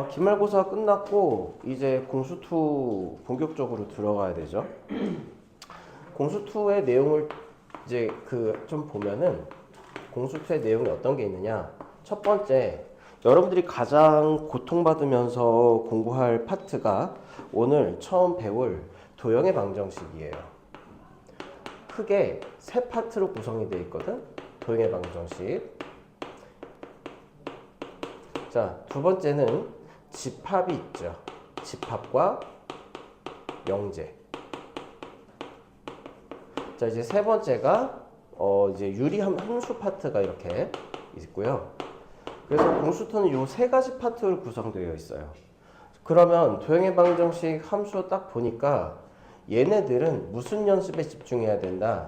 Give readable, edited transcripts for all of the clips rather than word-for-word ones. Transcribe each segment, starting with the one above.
기말고사 끝났고 이제 공수2 본격적으로 들어가야 되죠. 공수2의 내용을 이제 좀 보면은 공수2의 내용이 어떤 게 있느냐. 첫 번째, 여러분들이 가장 고통받으면서 공부할 파트가 오늘 처음 배울 도형의 방정식이에요. 크게 세 파트로 구성이 되어 있거든. 도형의 방정식. 자, 두 번째는 집합이 있죠. 집합과 영제. 자, 이제 세 번째가 이제 유리함 함수 파트가 이렇게 있고요. 그래서 공수2는 요 세 가지 파트로 구성되어 있어요. 그러면 도형의 방정식 함수 딱 보니까 얘네들은 무슨 연습에 집중해야 된다.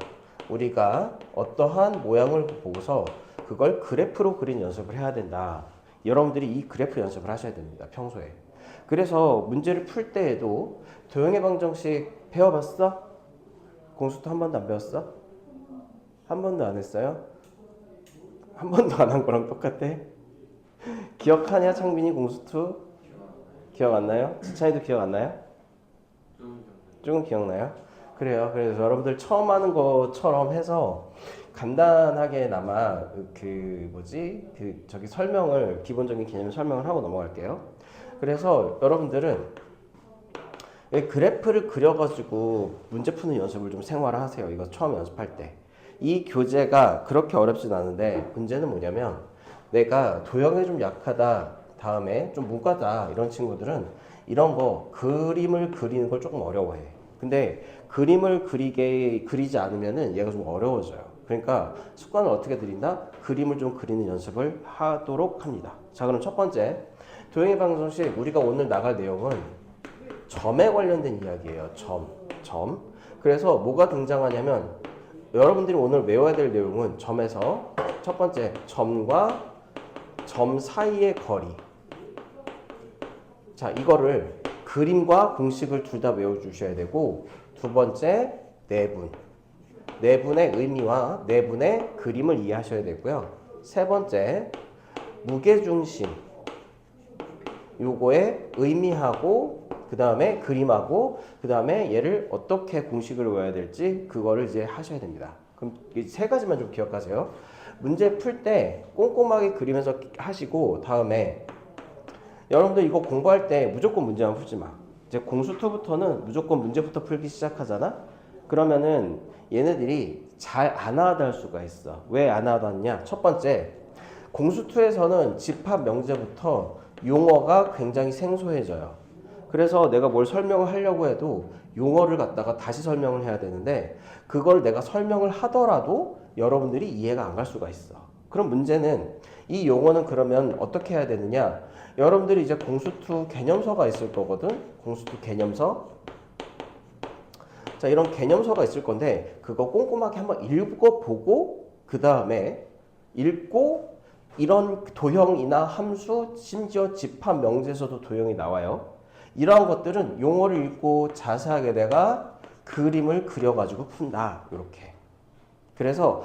우리가 어떠한 모양을 보고서 그걸 그래프로 그린 연습을 해야 된다. 여러분들이 이 그래프 연습을 하셔야 됩니다. 평소에. 그래서 문제를 풀 때에도 도형의 방정식 배워봤어? 공수2 한 번도 안 배웠어? 한 번도 안 했어요? 한 번도 안 한 거랑 똑같아? 기억하냐 창빈이 공수2? 기억 안 나요? 지찬이도 기억 안 나요? 조금 기억나요? 그래요. 그래서 여러분들 처음 하는 것처럼 해서 간단하게나마 저기 설명을, 기본적인 개념 설명을 하고 넘어갈게요. 그래서 여러분들은 그래프를 그려가지고 문제 푸는 연습을 좀 생활화하세요. 이거 처음 연습할 때. 이 교재가 그렇게 어렵진 않은데 문제는 뭐냐면 내가 도형에 좀 약하다, 다음에 좀 문과다 이런 친구들은 이런 거 그림을 그리는 걸 조금 어려워해. 근데 그림을 그리지 않으면은 얘가 좀 어려워져요. 그러니까 습관을 어떻게 들인다? 그림을 좀 그리는 연습을 하도록 합니다. 자, 그럼 첫 번째 도형의 방정식, 우리가 오늘 나갈 내용은 점에 관련된 이야기예요. 점. 그래서 뭐가 등장하냐면 여러분들이 오늘 외워야 될 내용은 점에서 첫 번째 점과 점 사이의 거리. 자, 이거를 그림과 공식을 둘 다 외워주셔야 되고, 두 번째 내분. 내분의 의미와 내분의 그림을 이해하셔야 되고요. 세 번째 무게중심. 요거의 의미하고 그 다음에 그림하고 그 다음에 얘를 어떻게 공식을 외워야 될지 그거를 이제 하셔야 됩니다. 그럼 이 세 가지만 좀 기억하세요. 문제 풀 때 꼼꼼하게 그리면서 하시고, 다음에 여러분들 이거 공부할 때 무조건 문제만 풀지 마. 이제 공수2부터는 무조건 문제부터 풀기 시작하잖아. 그러면은 얘네들이 잘 안 알아들 수가 있어. 왜 안 알아듣냐? 첫 번째, 공수2에서는 집합 명제부터 용어가 굉장히 생소해져요. 그래서 내가 뭘 설명을 하려고 해도 용어를 갖다가 다시 설명을 해야 되는데, 그걸 내가 설명을 하더라도 여러분들이 이해가 안 갈 수가 있어. 그럼 문제는 이 용어는 그러면 어떻게 해야 되느냐? 여러분들이 이제 공수2 개념서가 있을 거거든. 공수2 개념서. 자, 이런 개념서가 있을 건데 그거 꼼꼼하게 한번 읽어보고 그 다음에 읽고, 이런 도형이나 함수, 심지어 집합 명제에서도 도형이 나와요. 이러한 것들은 용어를 읽고 자세하게 내가 그림을 그려가지고 푼다. 이렇게. 그래서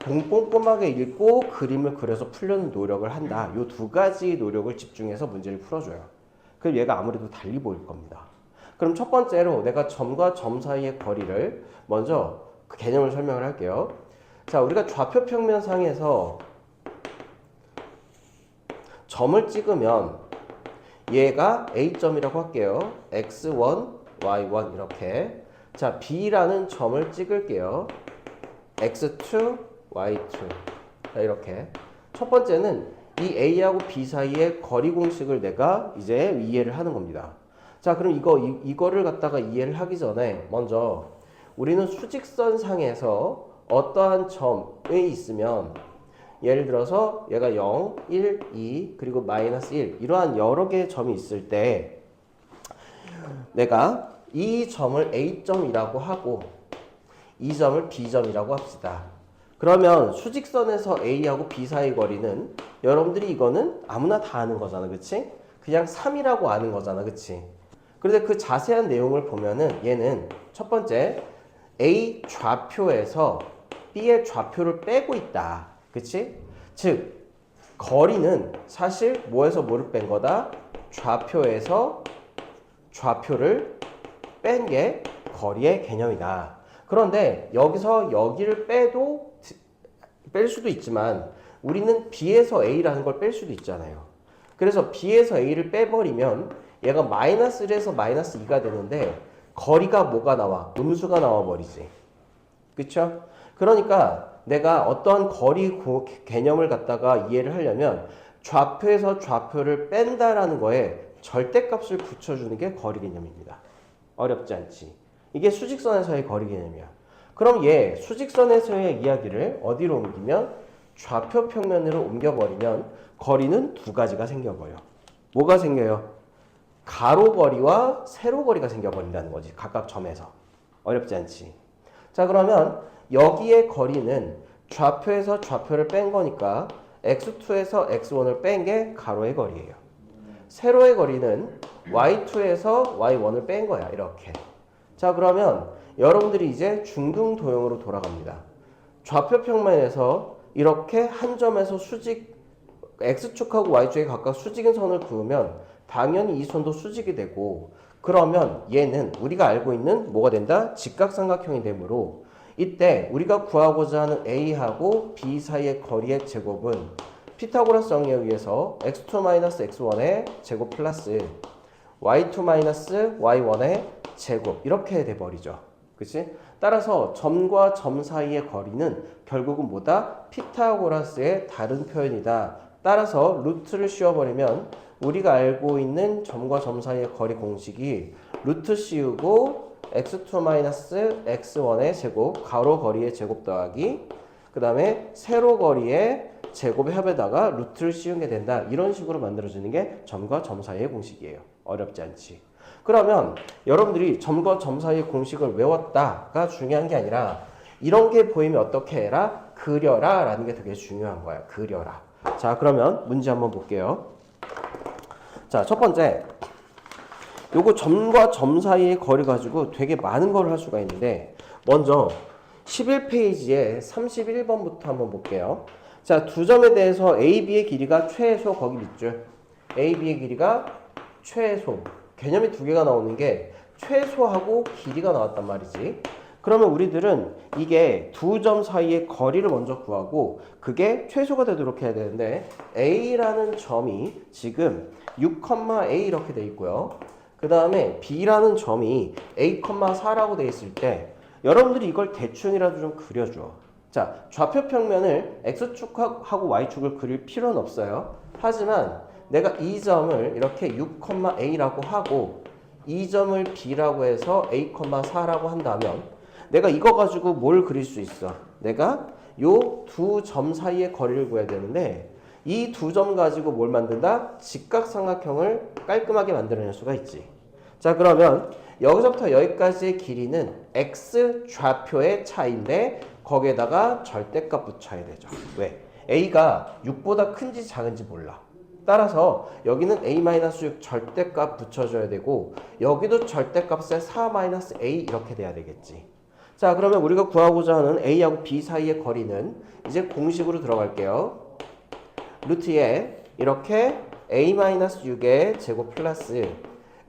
꼼꼼하게 읽고 그림을 그려서 풀려는 노력을 한다. 이 두 가지 노력을 집중해서 문제를 풀어줘요. 그럼 얘가 아무래도 달리 보일 겁니다. 그럼 첫 번째로 내가 점과 점 사이의 거리를 먼저 그 개념을 설명을 할게요. 자, 우리가 좌표 평면상에서 점을 찍으면 얘가 A점이라고 할게요. X1, Y1 이렇게. 자, B라는 점을 찍을게요. X2, Y2. 자, 이렇게. 첫 번째는 이 A하고 B 사이의 거리 공식을 내가 이제 이해를 하는 겁니다. 자, 그럼 이거를 갖다가 이해를 하기 전에 먼저 우리는 수직선상에서 어떠한 점이 있으면, 예를 들어서 얘가 0, 1, 2, 그리고 마이너스 1 이러한 여러 개의 점이 있을 때 내가 이 점을 A점이라고 하고 이 점을 B점이라고 합시다. 그러면 수직선에서 A하고 B 사이 거리는 여러분들이 이거는 아무나 다 아는 거잖아. 그치? 그냥 3이라고 아는 거잖아. 그치? 그런데 그 자세한 내용을 보면은 얘는 첫 번째 A 좌표에서 B의 좌표를 빼고 있다. 그치? 즉 거리는 사실 뭐에서 뭐를 뺀 거다? 좌표에서 좌표를 뺀 게 거리의 개념이다. 그런데 여기서 여기를 뺄 수도 있지만 우리는 B에서 A라는 걸 뺄 수도 있잖아요. 그래서 B에서 A를 빼버리면 얘가 마이너스 1에서 마이너스 2가 되는데 거리가 뭐가 나와? 음수가 나와 버리지. 그쵸? 그러니까 내가 어떠한 거리 개념을 갖다가 이해를 하려면 좌표에서 좌표를 뺀다라는 거에 절대값을 붙여주는 게 거리 개념입니다. 어렵지 않지. 이게 수직선에서의 거리 개념이야. 그럼 얘 수직선에서의 이야기를 어디로 옮기면 좌표 평면으로 옮겨버리면 거리는 두 가지가 생겨버려. 뭐가 생겨요? 가로 거리와 세로 거리가 생겨버린다는 거지. 각각 점에서. 어렵지 않지. 자, 그러면 여기의 거리는 좌표에서 좌표를 뺀 거니까 x2에서 x1을 뺀 게 가로의 거리예요. 세로의 거리는 y2에서 y1을 뺀 거야. 이렇게. 자, 그러면 여러분들이 이제 중등 도형으로 돌아갑니다. 좌표 평면에서 이렇게 한 점에서 x축하고 y축에 각각 수직인 선을 그으면 당연히 이 선도 수직이 되고, 그러면 얘는 우리가 알고 있는 뭐가 된다? 직각삼각형이 되므로 이때 우리가 구하고자 하는 A하고 B 사이의 거리의 제곱은 피타고라스 정리에 의해서 x2-x1의 제곱 플러스 y2-y1의 제곱 이렇게 돼버리죠. 그치? 따라서 점과 점 사이의 거리는 결국은 뭐다? 피타고라스의 다른 표현이다. 따라서 루트를 씌워버리면 우리가 알고 있는 점과 점 사이의 거리 공식이 루트 씌우고 x2-x1의 제곱, 가로 거리의 제곱 더하기 그 다음에 세로 거리의 제곱의 합에다가 루트를 씌운 게 된다. 이런 식으로 만들어지는 게 점과 점 사이의 공식이에요. 어렵지 않지. 그러면 여러분들이 점과 점 사이의 공식을 외웠다가 중요한 게 아니라 이런 게 보이면 어떻게 해라? 그려라 라는 게 되게 중요한 거야. 그려라. 자, 그러면 문제 한번 볼게요. 자, 첫 번째 요거 점과 점 사이의 거리 가지고 되게 많은 걸 할 수가 있는데 먼저 11페이지에 31번부터 한번 볼게요. 자, 두 점에 대해서 AB의 길이가 최소 거기 밑줄. AB의 길이가 최소. 개념이 두 개가 나오는 게 최소하고 길이가 나왔단 말이지. 그러면 우리들은 이게 두 점 사이의 거리를 먼저 구하고 그게 최소가 되도록 해야 되는데 A라는 점이 지금 6,A 이렇게 돼 있고요. 그 다음에 B라는 점이 A,4라고 돼 있을 때 여러분들이 이걸 대충이라도 좀 그려줘. 자, 좌표 평면을 X축하고 Y축을 그릴 필요는 없어요. 하지만 내가 이 점을 이렇게 6,A라고 하고 이 점을 B라고 해서 A,4라고 한다면 내가 이거 가지고 뭘 그릴 수 있어? 내가 요 두 점 사이의 거리를 구해야 되는데 이 두 점 가지고 뭘 만든다? 직각삼각형을 깔끔하게 만들어낼 수가 있지. 자, 그러면 여기서부터 여기까지의 길이는 x 좌표의 차이인데 거기에다가 절대값 붙여야 되죠. 왜? a가 6보다 큰지 작은지 몰라. 따라서 여기는 a-6 절대값 붙여줘야 되고 여기도 절대값에 4-a 이렇게 돼야 되겠지. 자, 그러면 우리가 구하고자 하는 a하고 b 사이의 거리는 이제 공식으로 들어갈게요. 루트에 이렇게 a-6의 제곱 플러스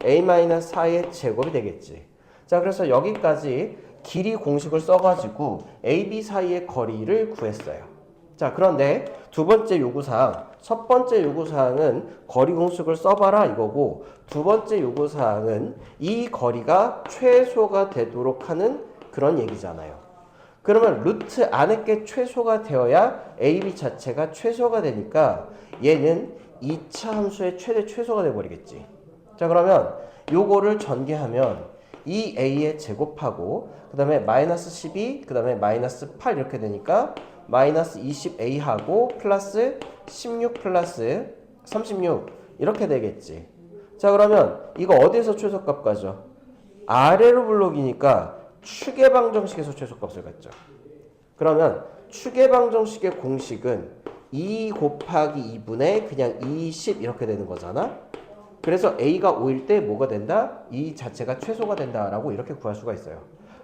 a-4의 제곱이 되겠지. 자, 그래서 여기까지 길이 공식을 써가지고 AB 사이의 거리를 구했어요. 자, 그런데 두 번째 요구사항, 첫 번째 요구사항은 거리 공식을 써봐라 이거고 두 번째 요구사항은 이 거리가 최소가 되도록 하는 그런 얘기잖아요. 그러면 루트 안에 게 최소가 되어야 AB 자체가 최소가 되니까 얘는 2차 함수의 최대 최소가 돼버리겠지. 자, 그러면 요거를 전개하면 이 a의 제곱하고 그 다음에 마이너스 12, 그 다음에 마이너스 8 이렇게 되니까 마이너스 20a하고 플러스 16 플러스 36 이렇게 되겠지. 자, 그러면 이거 어디에서 최소값 가죠? 아래로 블록이니까 추계방정식에서 최소값을 갖죠. 그러면 추계방정식의 공식은 2 곱하기 2분의 그냥 20 이렇게 되는 거잖아. 그래서 a가 5일 때 뭐가 된다? 이 자체가 최소가 된다라고 이렇게 구할 수가 있어요.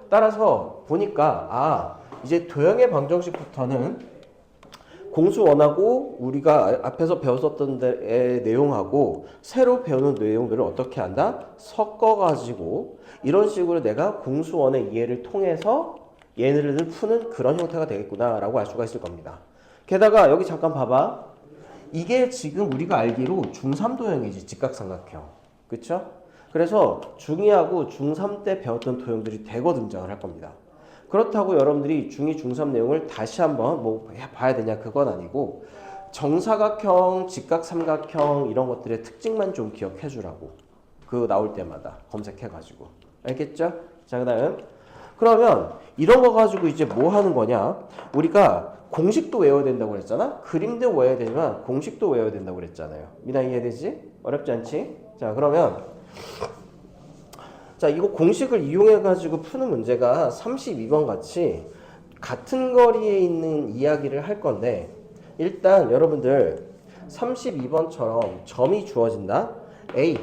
따라서 보니까 이제 도형의 방정식부터는 공수원하고 우리가 앞에서 배웠었던 데의 내용하고 새로 배우는 내용들을 어떻게 한다? 섞어가지고 이런 식으로 내가 공수원의 이해를 통해서 얘네를 푸는 그런 형태가 되겠구나라고 알 수가 있을 겁니다. 게다가 여기 잠깐 봐봐. 이게 지금 우리가 알기로 중3도형이지, 직각삼각형. 그쵸? 그래서 중2하고 중3 때 배웠던 도형들이 대거 등장을 할 겁니다. 그렇다고 여러분들이 중2, 중3 내용을 다시 한번 뭐 봐야 되냐 그건 아니고 정사각형, 직각삼각형 이런 것들의 특징만 좀 기억해 주라고. 그 나올 때마다 검색해가지고. 알겠죠? 자, 그 다음. 그러면 이런 거 가지고 이제 뭐 하는 거냐? 우리가 공식도 외워야 된다고 그랬잖아? 그림도 외워야 되지만 공식도 외워야 된다고 그랬잖아요. 미나 이해되지? 어렵지 않지? 자, 그러면 자, 이거 공식을 이용해 가지고 푸는 문제가 32번 같이 같은 거리에 있는 이야기를 할 건데 일단 여러분들 32번처럼 점이 주어진다. A.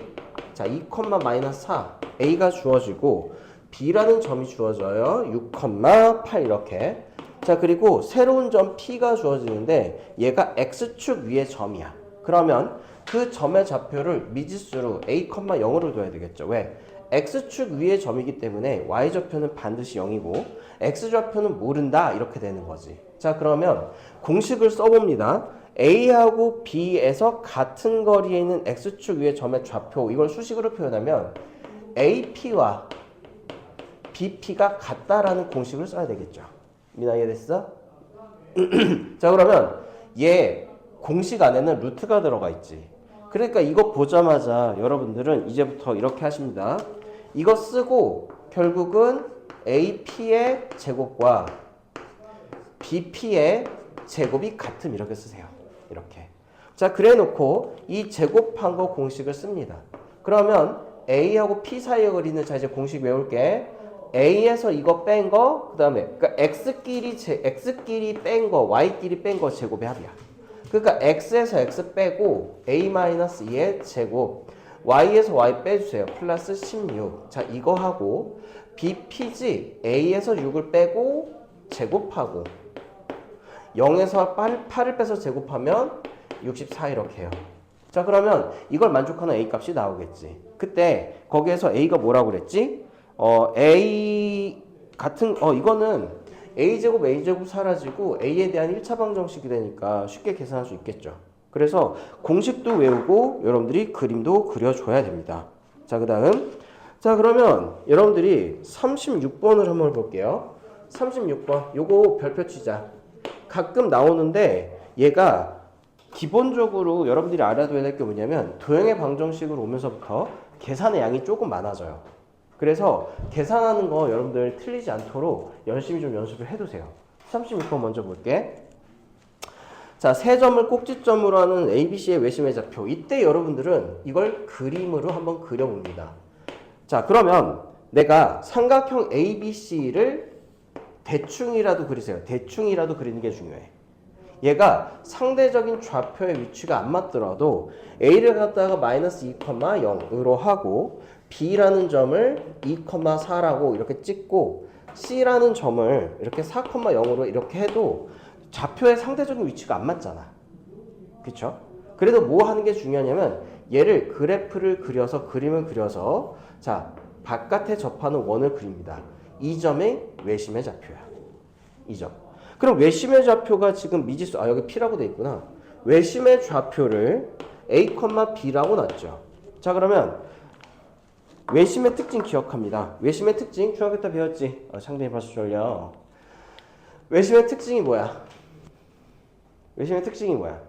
자, 2,-4 A가 주어지고 B라는 점이 주어져요. 6,8 이렇게. 자, 그리고 새로운 점 P가 주어지는데 얘가 X축 위의 점이야. 그러면 그 점의 좌표를 미지수로 A,0으로 둬야 되겠죠. 왜? X축 위의 점이기 때문에 Y좌표는 반드시 0이고 X좌표는 모른다 이렇게 되는 거지. 자, 그러면 공식을 써봅니다. A하고 B에서 같은 거리에 있는 X축 위의 점의 좌표 이걸 수식으로 표현하면 AP와 BP가 같다라는 공식을 써야 되겠죠. 미나 이해됐어? 자, 그러면 얘 공식 안에는 루트가 들어가 있지. 그러니까 이거 보자마자 여러분들은 이제부터 이렇게 하십니다. 이거 쓰고 결국은 AP의 제곱과 BP의 제곱이 같음 이렇게 쓰세요. 이렇게. 자, 그래 놓고 이 제곱한 거 공식을 씁니다. 그러면 A하고 P 사이의 거리는 자 이제 공식 외울게. A에서 이거 뺀 거, 그 다음에 그러니까 X끼리 뺀 거, Y끼리 뺀 거 제곱의 합이야. 그러니까 X에서 X 빼고 A-2의 제곱, Y에서 Y 빼주세요. 플러스 16. 자, 이거 하고 BP지 A에서 6을 빼고 제곱하고 0에서 8을 빼서 제곱하면 64 이렇게 해요. 자, 그러면 이걸 만족하는 A 값이 나오겠지. 그때 거기에서 A가 뭐라고 그랬지? A 같은 이거는 A제곱 사라지고 A에 대한 1차 방정식이 되니까 쉽게 계산할 수 있겠죠. 그래서 공식도 외우고 여러분들이 그림도 그려줘야 됩니다. 자, 그 다음. 자, 그러면 여러분들이 36번을 한번 볼게요. 36번. 요거 별표 치자. 가끔 나오는데 얘가 기본적으로 여러분들이 알아둬야 될 게 뭐냐면 도형의 방정식으로 오면서부터 계산의 양이 조금 많아져요. 그래서 계산하는 거 여러분들 틀리지 않도록 열심히 좀 연습을 해두세요. 36번 먼저 볼게. 자, 세 점을 꼭지점으로 하는 ABC의 외심의 좌표. 이때 여러분들은 이걸 그림으로 한번 그려봅니다. 자, 그러면 내가 삼각형 ABC를 대충이라도 그리세요. 대충이라도 그리는 게 중요해. 얘가 상대적인 좌표의 위치가 안 맞더라도 A를 갖다가 마이너스 2,0으로 하고 B라는 점을 2,4라고 이렇게 찍고 C라는 점을 이렇게 4,0으로 이렇게 해도 좌표의 상대적인 위치가 안 맞잖아. 그쵸? 그래도 뭐 하는 게 중요하냐면 얘를 그래프를 그려서 그림을 그려서 자, 바깥에 접하는 원을 그립니다. 이 점이 외심의 좌표야. 이 점. 그럼 외심의 좌표가 지금 미지수 여기 P라고 돼 있구나. 외심의 좌표를 A, B라고 놨죠. 자, 그러면 외심의 특징 기억합니다. 외심의 특징 중학교 때 배웠지? 상당히 벌써 졸려. 외심의 특징이 뭐야? 외심의 특징이 뭐야?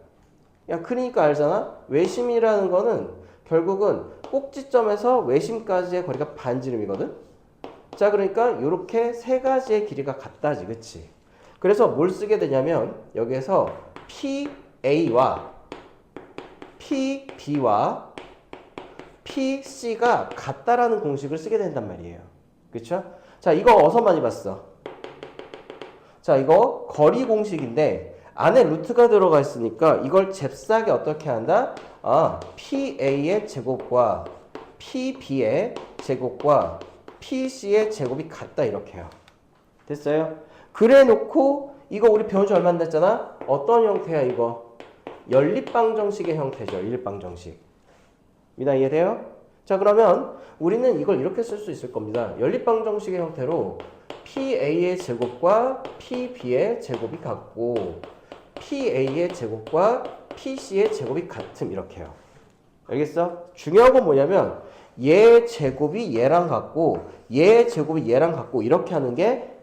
야, 그러니까 알잖아? 외심이라는 거는 결국은 꼭지점에서 외심까지의 거리가 반지름이거든? 자, 그러니까 이렇게 세 가지의 길이가 같다지, 그치? 그래서 뭘 쓰게 되냐면 여기에서 PA와 PB와 PC가 같다라는 공식을 쓰게 된단 말이에요. 그쵸? 자, 이거 어디서 많이 봤어? 자, 이거 거리 공식인데 안에 루트가 들어가 있으니까 이걸 잽싸게 어떻게 한다? PA의 제곱과 PB의 제곱과 PC의 제곱이 같다 이렇게 해요. 됐어요? 그래 놓고 이거 우리 배운 지 얼마 안 됐잖아? 어떤 형태야 이거? 연립방정식의 형태죠. 연립방정식. 미나 이해돼요? 자 그러면 우리는 이걸 이렇게 쓸 수 있을 겁니다. 연립방정식의 형태로 PA의 제곱과 PB의 제곱이 같고 PA의 제곱과 PC의 제곱이 같음 이렇게요. 알겠어? 중요한 건 뭐냐면 얘 제곱이 얘랑 같고 얘 제곱이 얘랑 같고 이렇게 하는 게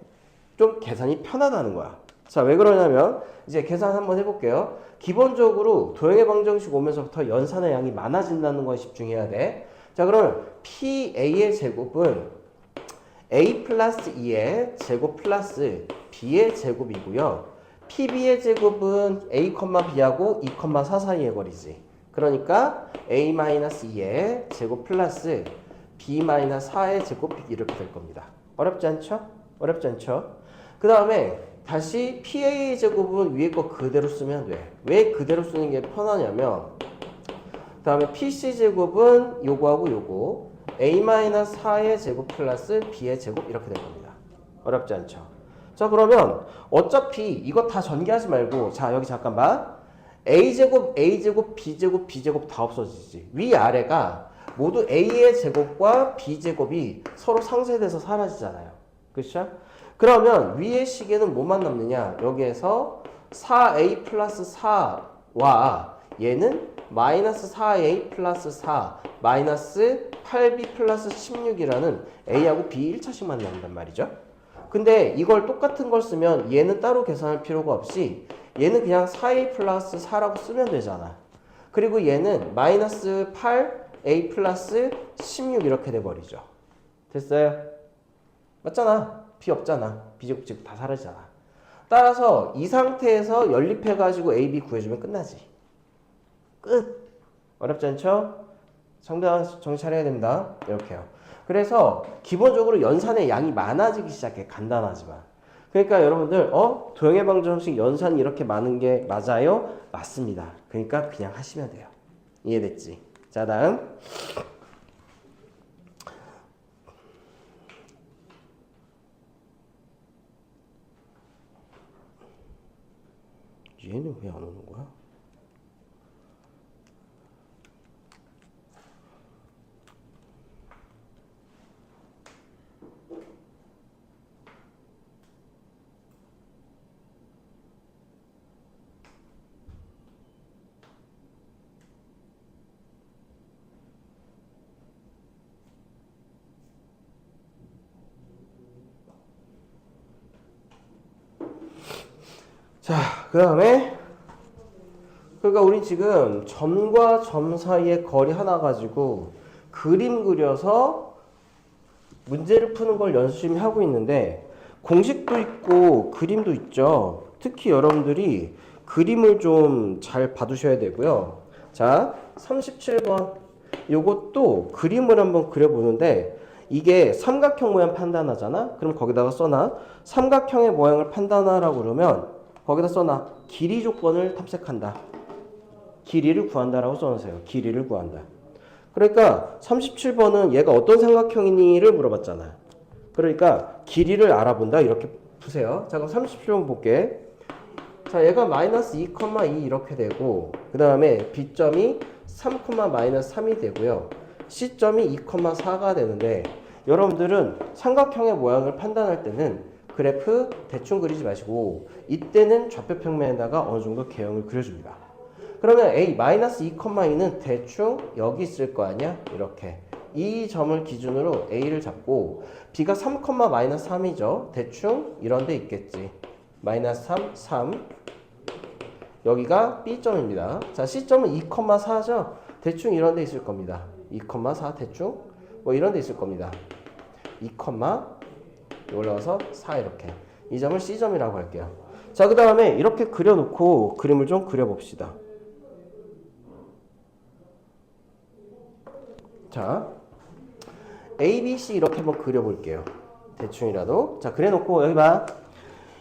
좀 계산이 편하다는 거야. 자, 왜 그러냐면 이제 계산 한번 해볼게요. 기본적으로 도형의 방정식 오면서부터 연산의 양이 많아진다는 거에 집중해야 돼. 자, 그러면 PA의 제곱은 A 플러스 2의 제곱 플러스 B의 제곱이고요. PB의 제곱은 A, B하고 2, 4 사이의 거리지. 그러니까 A-2의 제곱 플러스 B-4의 제곱 이렇게 될 겁니다. 어렵지 않죠? 어렵지 않죠? 그 다음에 다시 PA 제곱은 위에 거 그대로 쓰면 돼. 왜 그대로 쓰는 게 편하냐면 그 다음에 PC 제곱은 요거하고 요거 A-4의 제곱 플러스 B의 제곱 이렇게 될 겁니다. 어렵지 않죠? 자 그러면 어차피 이거 다 전개하지 말고 자 여기 잠깐만 A제곱, A제곱, B제곱, B제곱 다 없어지지. 위아래가 모두 A의 제곱과 B제곱이 서로 상쇄돼서 사라지잖아요. 그렇죠? 그러면 위의 식에는 뭐만 남느냐? 여기에서 4A 플러스 4와 얘는 마이너스 4A 플러스 4 마이너스 8B 플러스 16이라는 A하고 B 1차식만 남는단 말이죠. 근데 이걸 똑같은 걸 쓰면 얘는 따로 계산할 필요가 없이 얘는 그냥 4A 플러스 4라고 쓰면 되잖아. 그리고 얘는 마이너스 8A 플러스 16 이렇게 돼버리죠. 됐어요? 맞잖아. B 없잖아. B제곱 제곱 다 사라지잖아. 따라서 이 상태에서 연립해가지고 A, B 구해주면 끝나지. 끝. 어렵지 않죠? 상대방 정신 차려야 됩니다. 이렇게요. 그래서 기본적으로 연산의 양이 많아지기 시작해. 간단하지만. 그러니까 여러분들 도형의 방정식 연산이 이렇게 많은 게 맞아요? 맞습니다. 그러니까 그냥 하시면 돼요. 이해됐지? 자 다음 얘는 왜 안 오는 거야? 자, 그 다음에 그러니까 우리 지금 점과 점 사이의 거리 하나 가지고 그림 그려서 문제를 푸는 걸 열심히 하고 있는데 공식도 있고 그림도 있죠. 특히 여러분들이 그림을 좀 잘 봐두셔야 되고요. 자, 37번 요것도 그림을 한번 그려보는데 이게 삼각형 모양 판단하잖아. 그럼 거기다가 써놔. 삼각형의 모양을 판단하라고 그러면 거기다 써놔. 길이 조건을 탐색한다. 길이를 구한다라고 써놓으세요. 길이를 구한다. 그러니까 37번은 얘가 어떤 삼각형이니를 물어봤잖아. 그러니까 길이를 알아본다. 이렇게 푸세요. 자, 그럼 37번 볼게. 자, 얘가 마이너스 2, 2 이렇게 되고 그 다음에 B점이 3, 마이너스 3이 되고요. C점이 2, 4가 되는데 여러분들은 삼각형의 모양을 판단할 때는 그래프 대충 그리지 마시고 이때는 좌표평면에다가 어느 정도 개형을 그려줍니다. 그러면 A 마이너스 2, 2는 대충 여기 있을 거 아니야? 이렇게 이 점을 기준으로 A를 잡고 B가 3, 마이너스 3이죠. 대충 이런 데 있겠지. 마이너스 3, 3 여기가 B점입니다. 자, C점은 2, 4죠. 대충 이런 데 있을 겁니다. 2, 4 대충 뭐 이런 데 있을 겁니다. 2, 올라가서 4 이렇게 이 점을 C점이라고 할게요. 자, 그 다음에 이렇게 그려놓고 그림을 좀 그려봅시다. 자, A, B, C 이렇게 한번 그려볼게요. 대충이라도. 자, 그래놓고 여기 봐.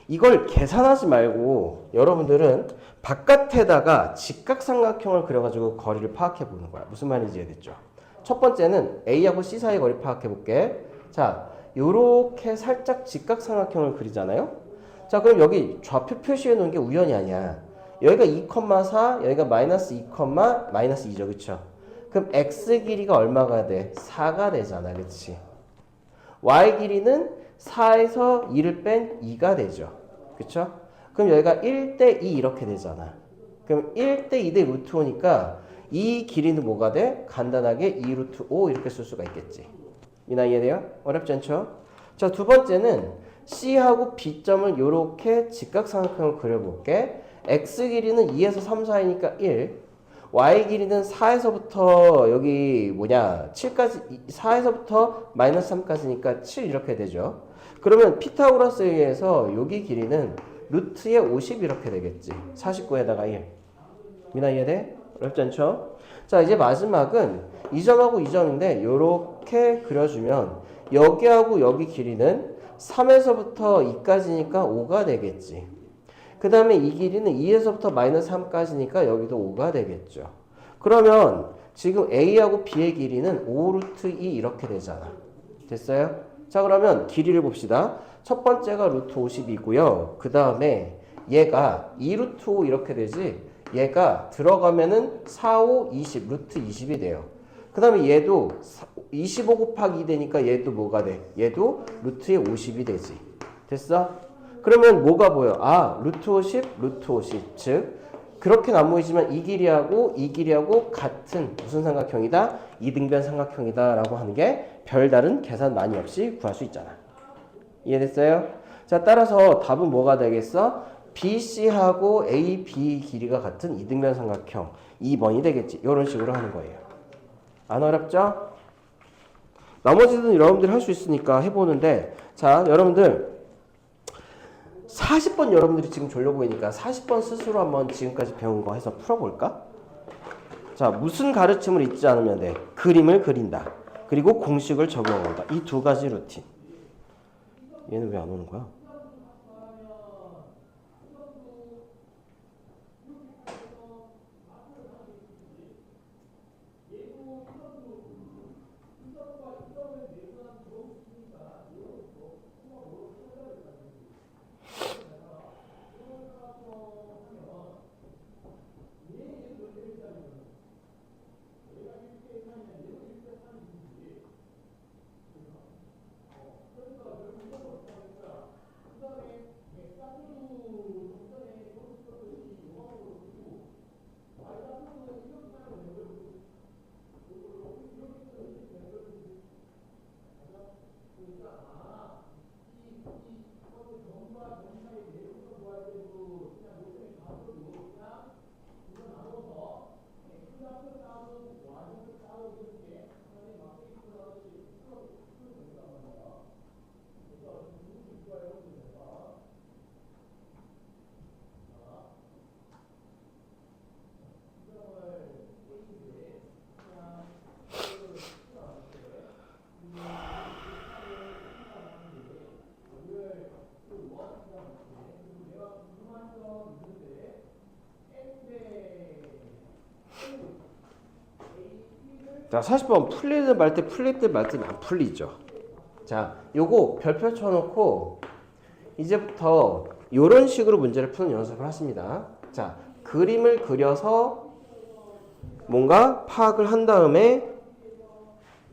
이걸 계산하지 말고 여러분들은 바깥에다가 직각삼각형을 그려가지고 거리를 파악해 보는 거야. 무슨 말인지 이해됐죠? 첫 번째는 A하고 C 사이 거리 파악해 볼게. 자, 요렇게 살짝 직각삼각형을 그리잖아요. 자, 그럼 여기 좌표 표시해 놓은 게 우연이 아니야. 여기가 2,4, 여기가 마이너스 2, 마이너스 2죠. 그쵸? 그럼 x 길이가 얼마가 돼? 4가 되잖아. 그치? y 길이는 4에서 2를 뺀 2가 되죠. 그쵸? 그럼 여기가 1대 2 이렇게 되잖아. 그럼 1대 2대 루트 5니까 이 길이는 뭐가 돼? 간단하게 2 루트 5 이렇게 쓸 수가 있겠지. 이나 이해돼요? 어렵지 않죠? 자, 두 번째는 C하고 B점을 이렇게 직각삼각형을 그려볼게. X 길이는 2에서 3 사이니까 1. Y 길이는 4에서부터 여기 7까지, 4에서부터 마이너스 3까지니까 7 이렇게 되죠. 그러면 피타고라스에 의해서 여기 길이는 루트의 50 이렇게 되겠지. 49에다가 1. 미나 이해돼? 어렵지 않죠? 자, 이제 마지막은 이 점하고 이 점인데 이렇게 그려주면 여기하고 여기 길이는 3에서부터 2까지니까 5가 되겠지. 그 다음에 이 길이는 2에서부터 마이너스 3까지니까 여기도 5가 되겠죠. 그러면 지금 A하고 B의 길이는 5 루트 2 이렇게 되잖아. 됐어요? 자, 그러면 길이를 봅시다. 첫 번째가 루트 50이고요. 그 다음에 얘가 2 루트 5 이렇게 되지. 얘가 들어가면은 4, 5, 20, 루트 20이 돼요. 그 다음에 얘도 25 곱하기 2 되니까 얘도 뭐가 돼? 얘도 루트의 50이 되지. 됐어? 그러면 뭐가 보여? 아, 루트 50, 루트 50. 즉, 그렇게는 안 보이지만 이 길이하고 같은 무슨 삼각형이다? 이등변 삼각형이다 라고 하는 게 별다른 계산 많이 없이 구할 수 있잖아. 이해됐어요? 자, 따라서 답은 뭐가 되겠어? BC하고 AB 길이가 같은 이등변 삼각형 2번이 되겠지. 이런 식으로 하는 거예요. 안 어렵죠? 나머지는 여러분들이 할 수 있으니까 해보는데, 자, 여러분들 40번 여러분들이 지금 졸려 보이니까 40번 스스로 한번 지금까지 배운 거 해서 풀어볼까? 자, 무슨 가르침을 잊지 않으면 돼? 그림을 그린다. 그리고 공식을 적용한다. 이 두 가지 루틴. 얘는 왜 안 오는 거야? 자, 40번 풀리든 말 때 안 풀리죠. 자, 요거 별표 쳐놓고 이제부터 요런 식으로 문제를 푸는 연습을 하십니다. 자, 그림을 그려서 뭔가 파악을 한 다음에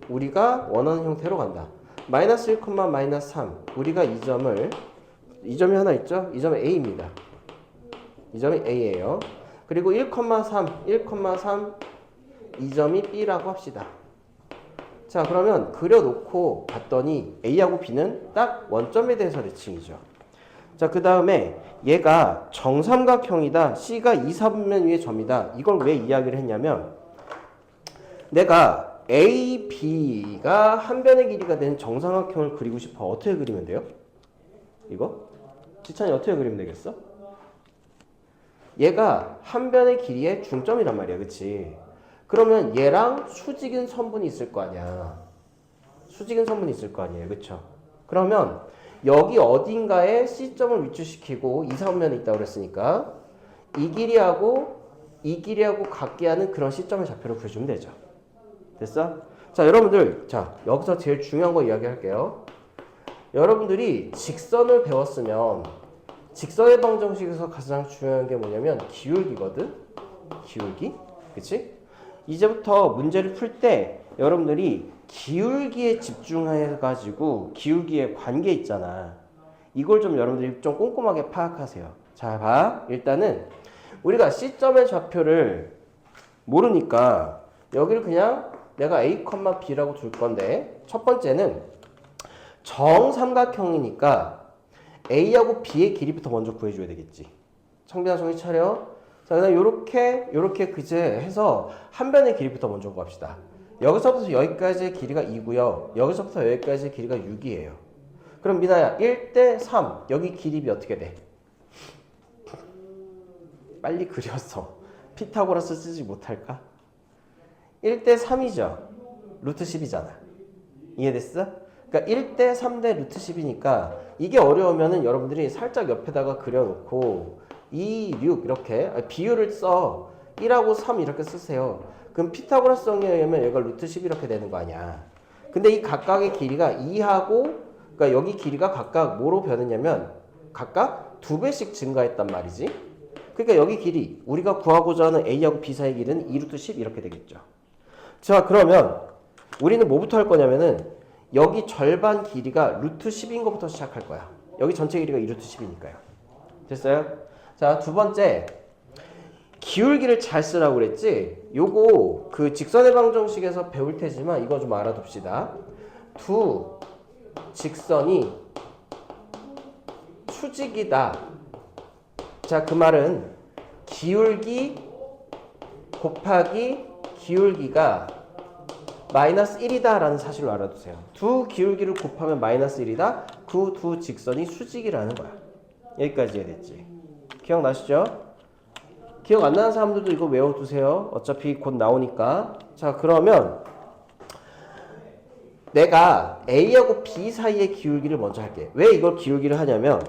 우리가 원하는 형태로 간다. 마이너스 1, 마이너스 3. 우리가 이 점이 하나 있죠? 이 점이 A입니다. 이 점이 A예요. 그리고 1,3 이 점이 B라고 합시다. 자, 그러면 그려놓고 봤더니 A하고 B는 딱 원점에 대해서 대칭이죠. 자, 그 다음에 얘가 정삼각형이다. C가 2, 4분면 위의 점이다. 이걸 왜 이야기를 했냐면 내가 A, B가 한 변의 길이가 되는 정삼각형을 그리고 싶어. 어떻게 그리면 돼요? 이거? 지찬이 어떻게 그리면 되겠어? 얘가 한 변의 길이의 중점이란 말이야. 그치? 그러면 얘랑 수직인 선분이 있을 거 아니야. 수직인 선분이 있을 거 아니에요. 그쵸? 그러면 여기 어딘가에 C점을 위치시키고 2, 3면에 있다고 그랬으니까 이 길이하고 같게 하는 그런 C점의 좌표를 그려주면 되죠. 됐어? 자, 여러분들, 자, 여기서 제일 중요한 거 이야기할게요. 여러분들이 직선을 배웠으면 직선의 방정식에서 가장 중요한 게 뭐냐면 기울기거든. 기울기. 그치? 이제부터 문제를 풀 때 여러분들이 기울기에 집중해가지고 기울기의 관계 있잖아. 이걸 좀 여러분들이 좀 꼼꼼하게 파악하세요. 자, 봐. 일단은 우리가 C점의 좌표를 모르니까 여기를 그냥 내가 A, B라고 둘 건데 첫 번째는 정삼각형이니까 A하고 B의 길이부터 먼저 구해줘야 되겠지. 창빈아 정신 차려. 자, 그다음 요렇게 그제 해서 한 변의 길이부터 먼저 구합시다. 여기서부터 여기까지의 길이가 2고요. 여기서부터 여기까지의 길이가 6이에요. 그럼 미나야 1대 3 여기 길이비 어떻게 돼? 빨리 그렸어. 피타고라스 쓰지 못할까? 1대 3이죠. 루트 10이잖아. 이해됐어? 그러니까 1대 3대 루트 10이니까 이게 어려우면은 여러분들이 살짝 옆에다가 그려놓고 2, 6 이렇게 비율을 써. 1하고 3 이렇게 쓰세요. 그럼 피타고라스 정리에 의하면 얘가 루트 10 이렇게 되는 거 아니야. 근데 이 각각의 길이가 2하고 그러니까 여기 길이가 각각 뭐로 변했냐면 각각 2배씩 증가했단 말이지. 그러니까 여기 길이 우리가 구하고자 하는 A하고 B 사이의 길이는 2루트 10 이렇게 되겠죠. 자, 그러면 우리는 뭐부터 할 거냐면은 여기 절반 길이가 루트 10인 것부터 시작할 거야. 여기 전체 길이가 2루트 10이니까요. 됐어요? 자, 두 번째 기울기를 잘 쓰라고 그랬지? 요거 그 직선의 방정식에서 배울 테지만 이거 좀 알아둡시다. 두 직선이 수직이다. 자, 그 말은 기울기 곱하기 기울기가 마이너스 1이다 라는 사실을 알아두세요. 두 기울기를 곱하면 마이너스 1이다. 그 두 직선이 수직이라는 거야. 여기까지 이해됐지? 기억나시죠? 기억 안 나는 사람들도 이거 외워두세요. 어차피 곧 나오니까. 자, 그러면 내가 A하고 B 사이의 기울기를 먼저 할게. 왜 이걸 기울기를 하냐면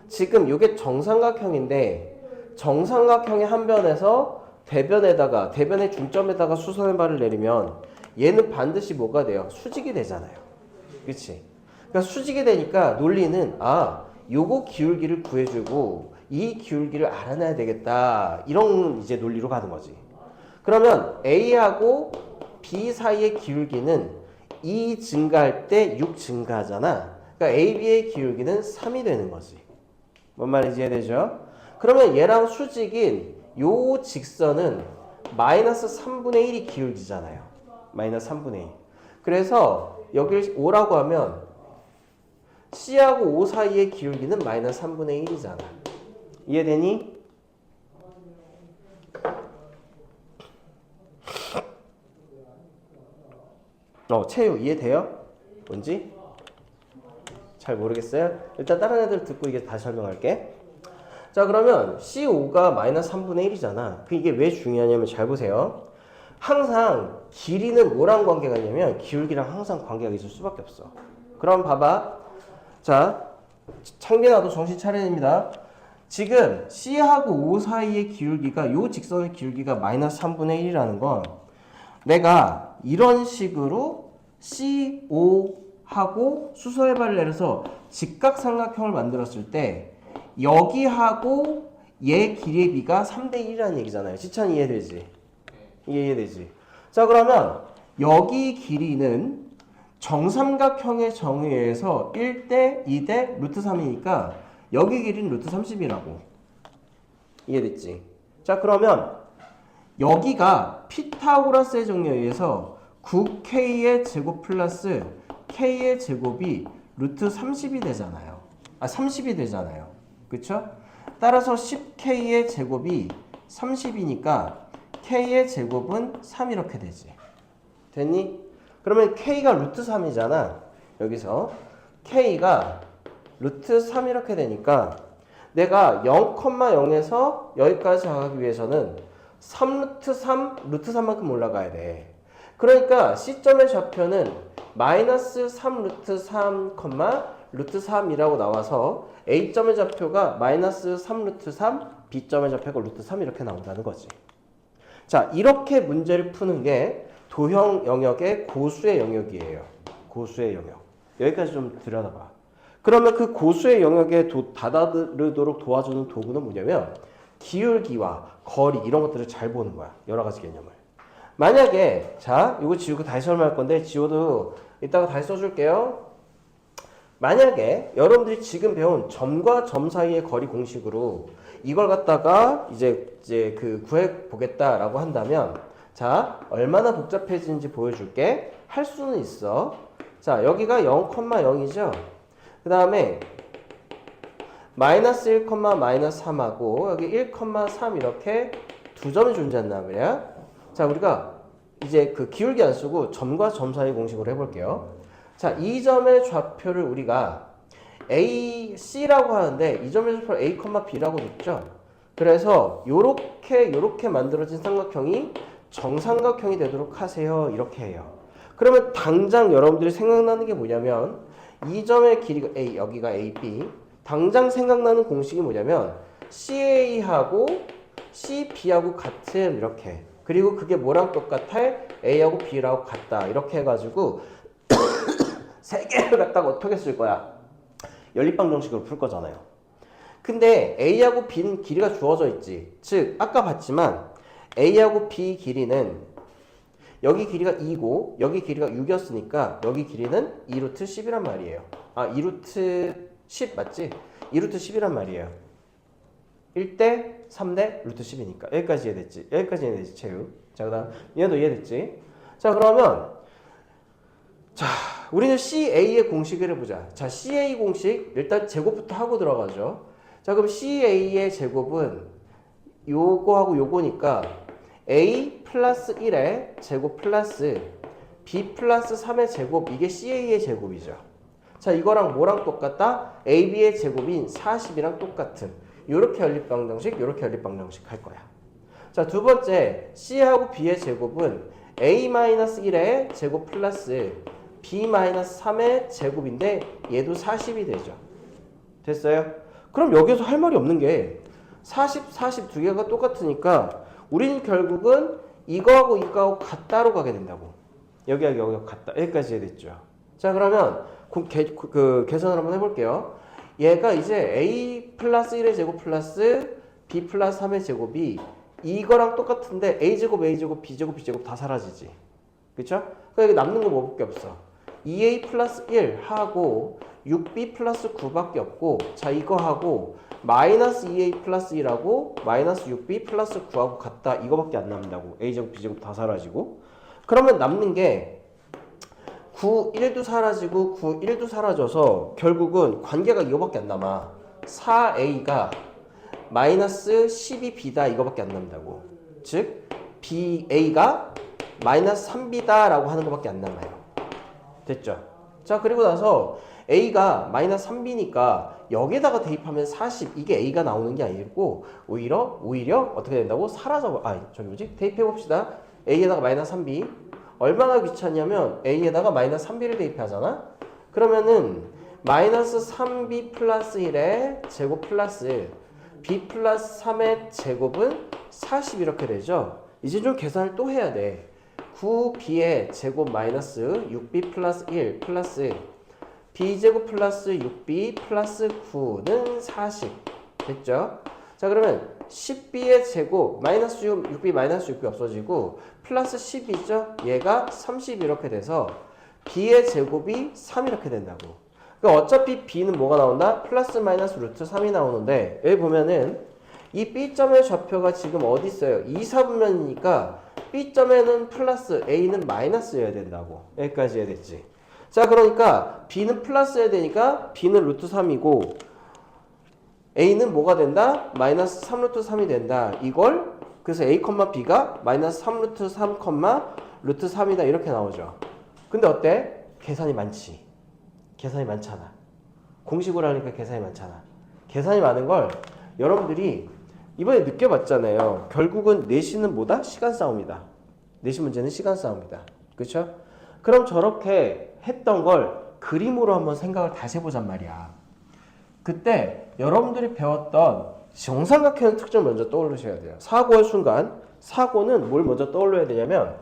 지금 이게 정삼각형인데 정삼각형의 한 변에서 대변의 중점에다가 수선의 발을 내리면 얘는 반드시 뭐가 돼요? 수직이 되잖아요. 그치? 그러니까 수직이 되니까 논리는 요거 기울기를 구해주고 이 기울기를 알아내야 되겠다. 이런 이제 논리로 가는 거지. 그러면 A하고 B 사이의 기울기는 2 증가할 때 6 증가하잖아. 그러니까 AB의 기울기는 3이 되는 거지. 뭔 말인지 이해되죠? 그러면 얘랑 수직인 요 직선은 마이너스 3분의 1이 기울기잖아요. 마이너스 3분의 1. 그래서 여기를 5라고 하면 C하고 O 사이의 기울기는 마이너스 3분의 1이잖아. 이해되니? 채유 이해돼요? 뭔지? 잘 모르겠어요? 일단 다른 애들 듣고 이게 다시 설명할게. 자, 그러면 CO가 마이너스 3분의 1이잖아. 이게 왜 중요하냐면 잘 보세요. 항상 길이는 뭐랑 관계가 있냐면 기울기랑 항상 관계가 있을 수밖에 없어. 그럼 봐봐. 자, 창빈아도 정신 차려야 됩니다. 지금 C하고 O 사이의 기울기가 요 직선의 기울기가 마이너스 3분의 1이라는 건 내가 이런 식으로 CO하고 수소의 발을 내려서 직각삼각형을 만들었을 때 여기하고 얘 길이의 비가 3대 1이라는 얘기잖아요. 지찬 이해되지? 이해되지? 자, 그러면 여기 길이는 정삼각형의 정의에 의해서 1대 2대 루트 3이니까 여기 길이는 루트 30이라고. 이해됐지? 자, 그러면 여기가 피타고라스의 정의에 의해서 9K의 제곱 플러스 K의 제곱이 루트 30이 되잖아요. 30이 되잖아요. 그쵸? 따라서 10K의 제곱이 30이니까 K의 제곱은 3 이렇게 되지. 됐니? 그러면 K가 루트 3이잖아. 여기서 K가 루트 3 이렇게 되니까 내가 0,0에서 여기까지 가기 위해서는 3루트 3, 루트 3만큼 올라가야 돼. 그러니까 C점의 좌표는 마이너스 3 루트 3, 루트 3이라고 나와서 A점의 좌표가 마이너스 3 루트 3, B점의 좌표가 루트 3 이렇게 나온다는 거지. 자, 이렇게 문제를 푸는 게 도형 영역의 고수의 영역이에요. 고수의 영역. 여기까지 좀 들여다봐. 그러면 그 고수의 영역에 다다르도록 도와주는 도구는 뭐냐면 기울기와 거리 이런 것들을 잘 보는 거야. 여러 가지 개념을. 만약에 자 이거 지우고 다시 설명할 건데 지워도 이따가 다시 써줄게요. 만약에 여러분들이 지금 배운 점과 점 사이의 거리 공식으로 이걸 갖다가 이제 그 구해 보겠다라고 한다면 자 얼마나 복잡해지는지 보여줄게. 할 수는 있어. 자 여기가 0,0이죠. 그 다음에 마이너스 1, 마이너스 3하고 여기 1,3 이렇게 두 점이 존재한단 말이야. 자 우리가 이제 그 기울기 안 쓰고 점과 점 사이 공식으로 해볼게요. 자 이 점의 좌표를 우리가 A, C라고 하는데 이 점의 좌표를 A, B라고 줬죠. 그래서 요렇게 만들어진 삼각형이 정삼각형이 되도록 하세요. 이렇게 해요. 그러면 당장 여러분들이 생각나는 게 뭐냐면 이 점의 길이가 A, 여기가 AB. 당장 생각나는 공식이 뭐냐면 CA하고 CB하고 같은 이렇게. 그리고 그게 뭐랑 똑같아? A하고 B라고 같다. 이렇게 해가지고 세 개를 갖다가 어떻게 쓸 거야? 연립방 정식으로 풀 거잖아요. 근데 A하고 B는 길이가 주어져 있지. 즉 아까 봤지만 A하고 B 길이는 여기 길이가 2고 여기 길이가 6이었으니까 여기 길이는 2루트 10이란 말이에요. 아 2루트 10 맞지? 2루트 10이란 말이에요. 1대 3대 루트 10이니까 여기까지 이해됐지? 여기까지 이해됐지 채우. 자 그 다음 얘도 이해됐지? 자 그러면 자 우리는 CA의 공식을 해보자. 자 CA 공식 일단 제곱부터 하고 들어가죠. 자 그럼 CA의 제곱은 요거하고 요거니까 A 플러스 1의 제곱 플러스 B 플러스 3의 제곱 이게 CA의 제곱이죠. 자 이거랑 뭐랑 똑같다? AB의 제곱인 40이랑 똑같은 요렇게 연립방정식 요렇게 연립방정식 할 거야. 자 두 번째 C하고 B의 제곱은 A-1의 제곱 플러스 B-3의 제곱인데 얘도 40이 되죠. 됐어요? 그럼 여기서 할 말이 없는 게 40, 40 두 개가 똑같으니까 우리는 결국은 이거하고 이거하고 같다로 가게 된다고. 여기하고 여기하고 같다. 여기까지 이해됐죠? 자 그러면 계산을 한번 해볼게요. 얘가 이제 A 플러스 1의 제곱 플러스 B 플러스 3의 제곱이 이거랑 똑같은데 A제곱, A제곱, B제곱, B제곱 다 사라지지. 그쵸? 그러니까 남는 거 뭐밖에 없어. 2A 플러스 1 하고 6B 플러스 9밖에 없고 자 이거 하고 마이너스 2A 플러스 1하고 마이너스 6B 플러스 9하고 같다. 이거밖에 안 남는다고. A제곱, B제곱 다 사라지고. 그러면 남는 게 9, 1도 사라지고 9, 1도 사라져서 결국은 관계가 이거밖에 안 남아. 4A가 마이너스 12B다 이거밖에 안 남는다고. 즉 BA가 마이너스 3B다 라고 하는 것밖에 안 남아요. 됐죠? 자 그리고 나서 A가 마이너스 3B니까 여기에다가 대입하면 40 이게 A가 나오는 게 아니고 오히려 어떻게 된다고? 사라져. 대입해봅시다. A에다가 마이너스 3B 얼마나 귀찮냐면 A에다가 마이너스 3B를 대입하잖아? 그러면은 마이너스 3B 플러스 1의 제곱 플러스 B 플러스 3의 제곱은 40 이렇게 되죠? 이제 좀 계산을 또 해야 돼. 9B의 제곱 마이너스 6B 플러스 1 플러스 B제곱 플러스 6B 플러스 9는 40 됐죠? 자 그러면 10B의 제곱 마이너스 6B 마이너스 6B 없어지고 플러스 10이죠? 얘가 30 이렇게 돼서 B의 제곱이 3 이렇게 된다고. 그러니까 어차피 B는 뭐가 나온다? 플러스 마이너스 루트 3이 나오는데 여기 보면은 이 B점의 좌표가 지금 어디 있어요? 2, 4분면이니까 B점에는 플러스 A는 마이너스여야 된다고. 여기까지 해야 됐지. 자 그러니까 B는 플러스여야 되니까 B는 루트 3이고 A는 뭐가 된다? 마이너스 3 루트 3이 된다. 이걸 그래서 A, B가 마이너스 3 루트 3, 루트 3이다 이렇게 나오죠. 근데 어때? 계산이 많지. 계산이 많잖아. 공식으로 하니까 계산이 많잖아. 계산이 많은 걸 여러분들이 이번에 느껴봤잖아요. 결국은 내신은 뭐다? 시간 싸움이다. 내신 문제는 시간 싸움이다. 그렇죠? 그럼 저렇게 했던 걸 그림으로 한번 생각을 다시 해보잔 말이야. 그때 여러분들이 배웠던 정삼각형의 특징을 먼저 떠올리셔야 돼요. 사고의 순간 사고는 뭘 먼저 떠올려야 되냐면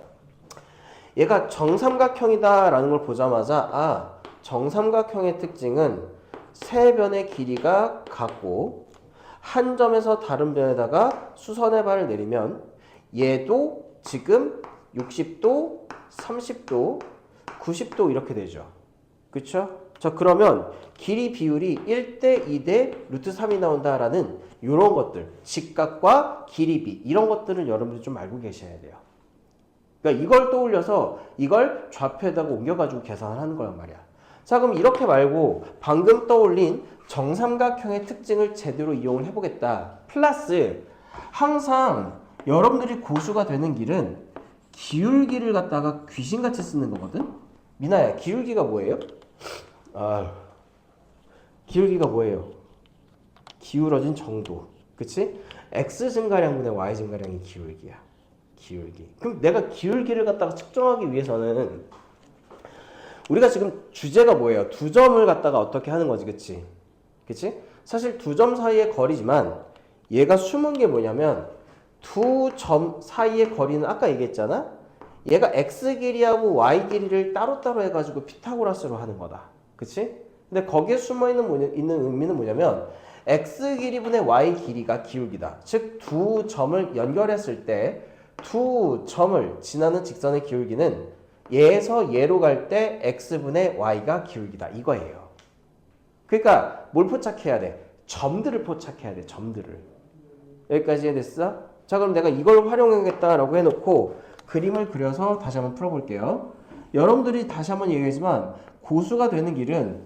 얘가 정삼각형이다 라는 걸 보자마자 아 정삼각형의 특징은 세 변의 길이가 같고 한 점에서 다른 변에다가 수선의 발을 내리면 얘도 지금 60도, 30도, 90도 이렇게 되죠. 그쵸? 자, 그러면 길이 비율이 1대 2대 루트 3이 나온다라는 이런 것들, 직각과 길이비 이런 것들은 여러분들 좀 알고 계셔야 돼요. 그러니까 이걸 떠올려서 이걸 좌표에다가 옮겨가지고 계산을 하는 거란 말이야. 자, 그럼 이렇게 말고 방금 떠올린 정삼각형의 특징을 제대로 이용을 해보겠다. 플러스 항상 여러분들이 고수가 되는 길은 기울기를 갖다가 귀신같이 쓰는 거거든. 미나야, 기울기가 뭐예요? 기울기가 뭐예요? 기울어진 정도. 그치? x 증가량분의 y 증가량이 기울기야. 기울기. 그럼 내가 기울기를 갖다가 측정하기 위해서는 우리가 지금 주제가 뭐예요? 두 점을 갖다가 어떻게 하는 거지, 그치? 그치? 사실 두 점 사이의 거리지만 얘가 숨은 게 뭐냐면 두 점 사이의 거리는 아까 얘기했잖아? 얘가 x 길이하고 y 길이를 따로따로 해가지고 피타고라스로 하는 거다. 그치? 근데 거기에 있는 의미는 뭐냐면 x 길이분의 y 길이가 기울기다. 즉 두 점을 연결했을 때 두 점을 지나는 직선의 기울기는 얘에서 얘로 갈 때 x분의 y가 기울기다. 이거예요. 그러니까 뭘 포착해야 돼? 점들을 포착해야 돼. 점들을. 여기까지 이해됐어? 자, 그럼 내가 이걸 활용하겠다라고 해놓고 그림을 그려서 다시 한번 풀어볼게요. 여러분들이 다시 한번 얘기하지만 고수가 되는 길은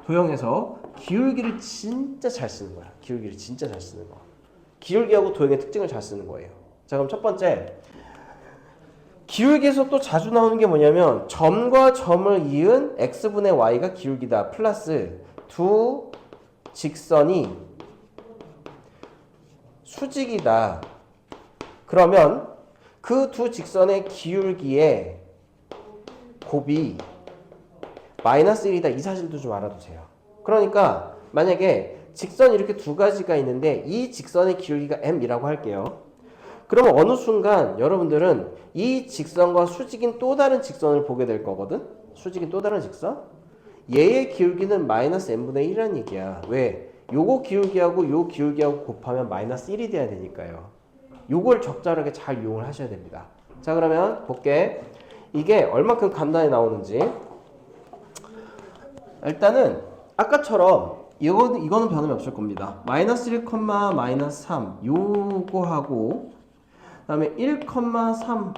도형에서 기울기를 진짜 잘 쓰는 거야. 기울기를 진짜 잘 쓰는 거. 기울기하고 도형의 특징을 잘 쓰는 거예요. 자, 그럼 첫 번째 기울기에서 또 자주 나오는 게 뭐냐면 점과 점을 이은 x분의 y가 기울기다. 플러스 두 직선이 수직이다. 그러면 그 두 직선의 기울기의 곱이 마이너스 1이다. 이 사실도 좀 알아두세요. 그러니까 만약에 직선이 이렇게 두 가지가 있는데 이 직선의 기울기가 m이라고 할게요. 그러면 어느 순간 여러분들은 이 직선과 수직인 또 다른 직선을 보게 될 거거든? 수직인 또 다른 직선? 얘의 기울기는 마이너스 m분의 1이라는 얘기야. 왜? 요거 기울기하고 요 기울기하고 곱하면 마이너스 1이 돼야 되니까요. 요걸 적절하게 잘 이용을 하셔야 됩니다. 자, 그러면 볼게. 이게 얼마큼 간단히 나오는지. 일단은 아까처럼 이거는 변함이 없을 겁니다. 마이너스 1, 마이너스 3 요거하고 그다음에 1,3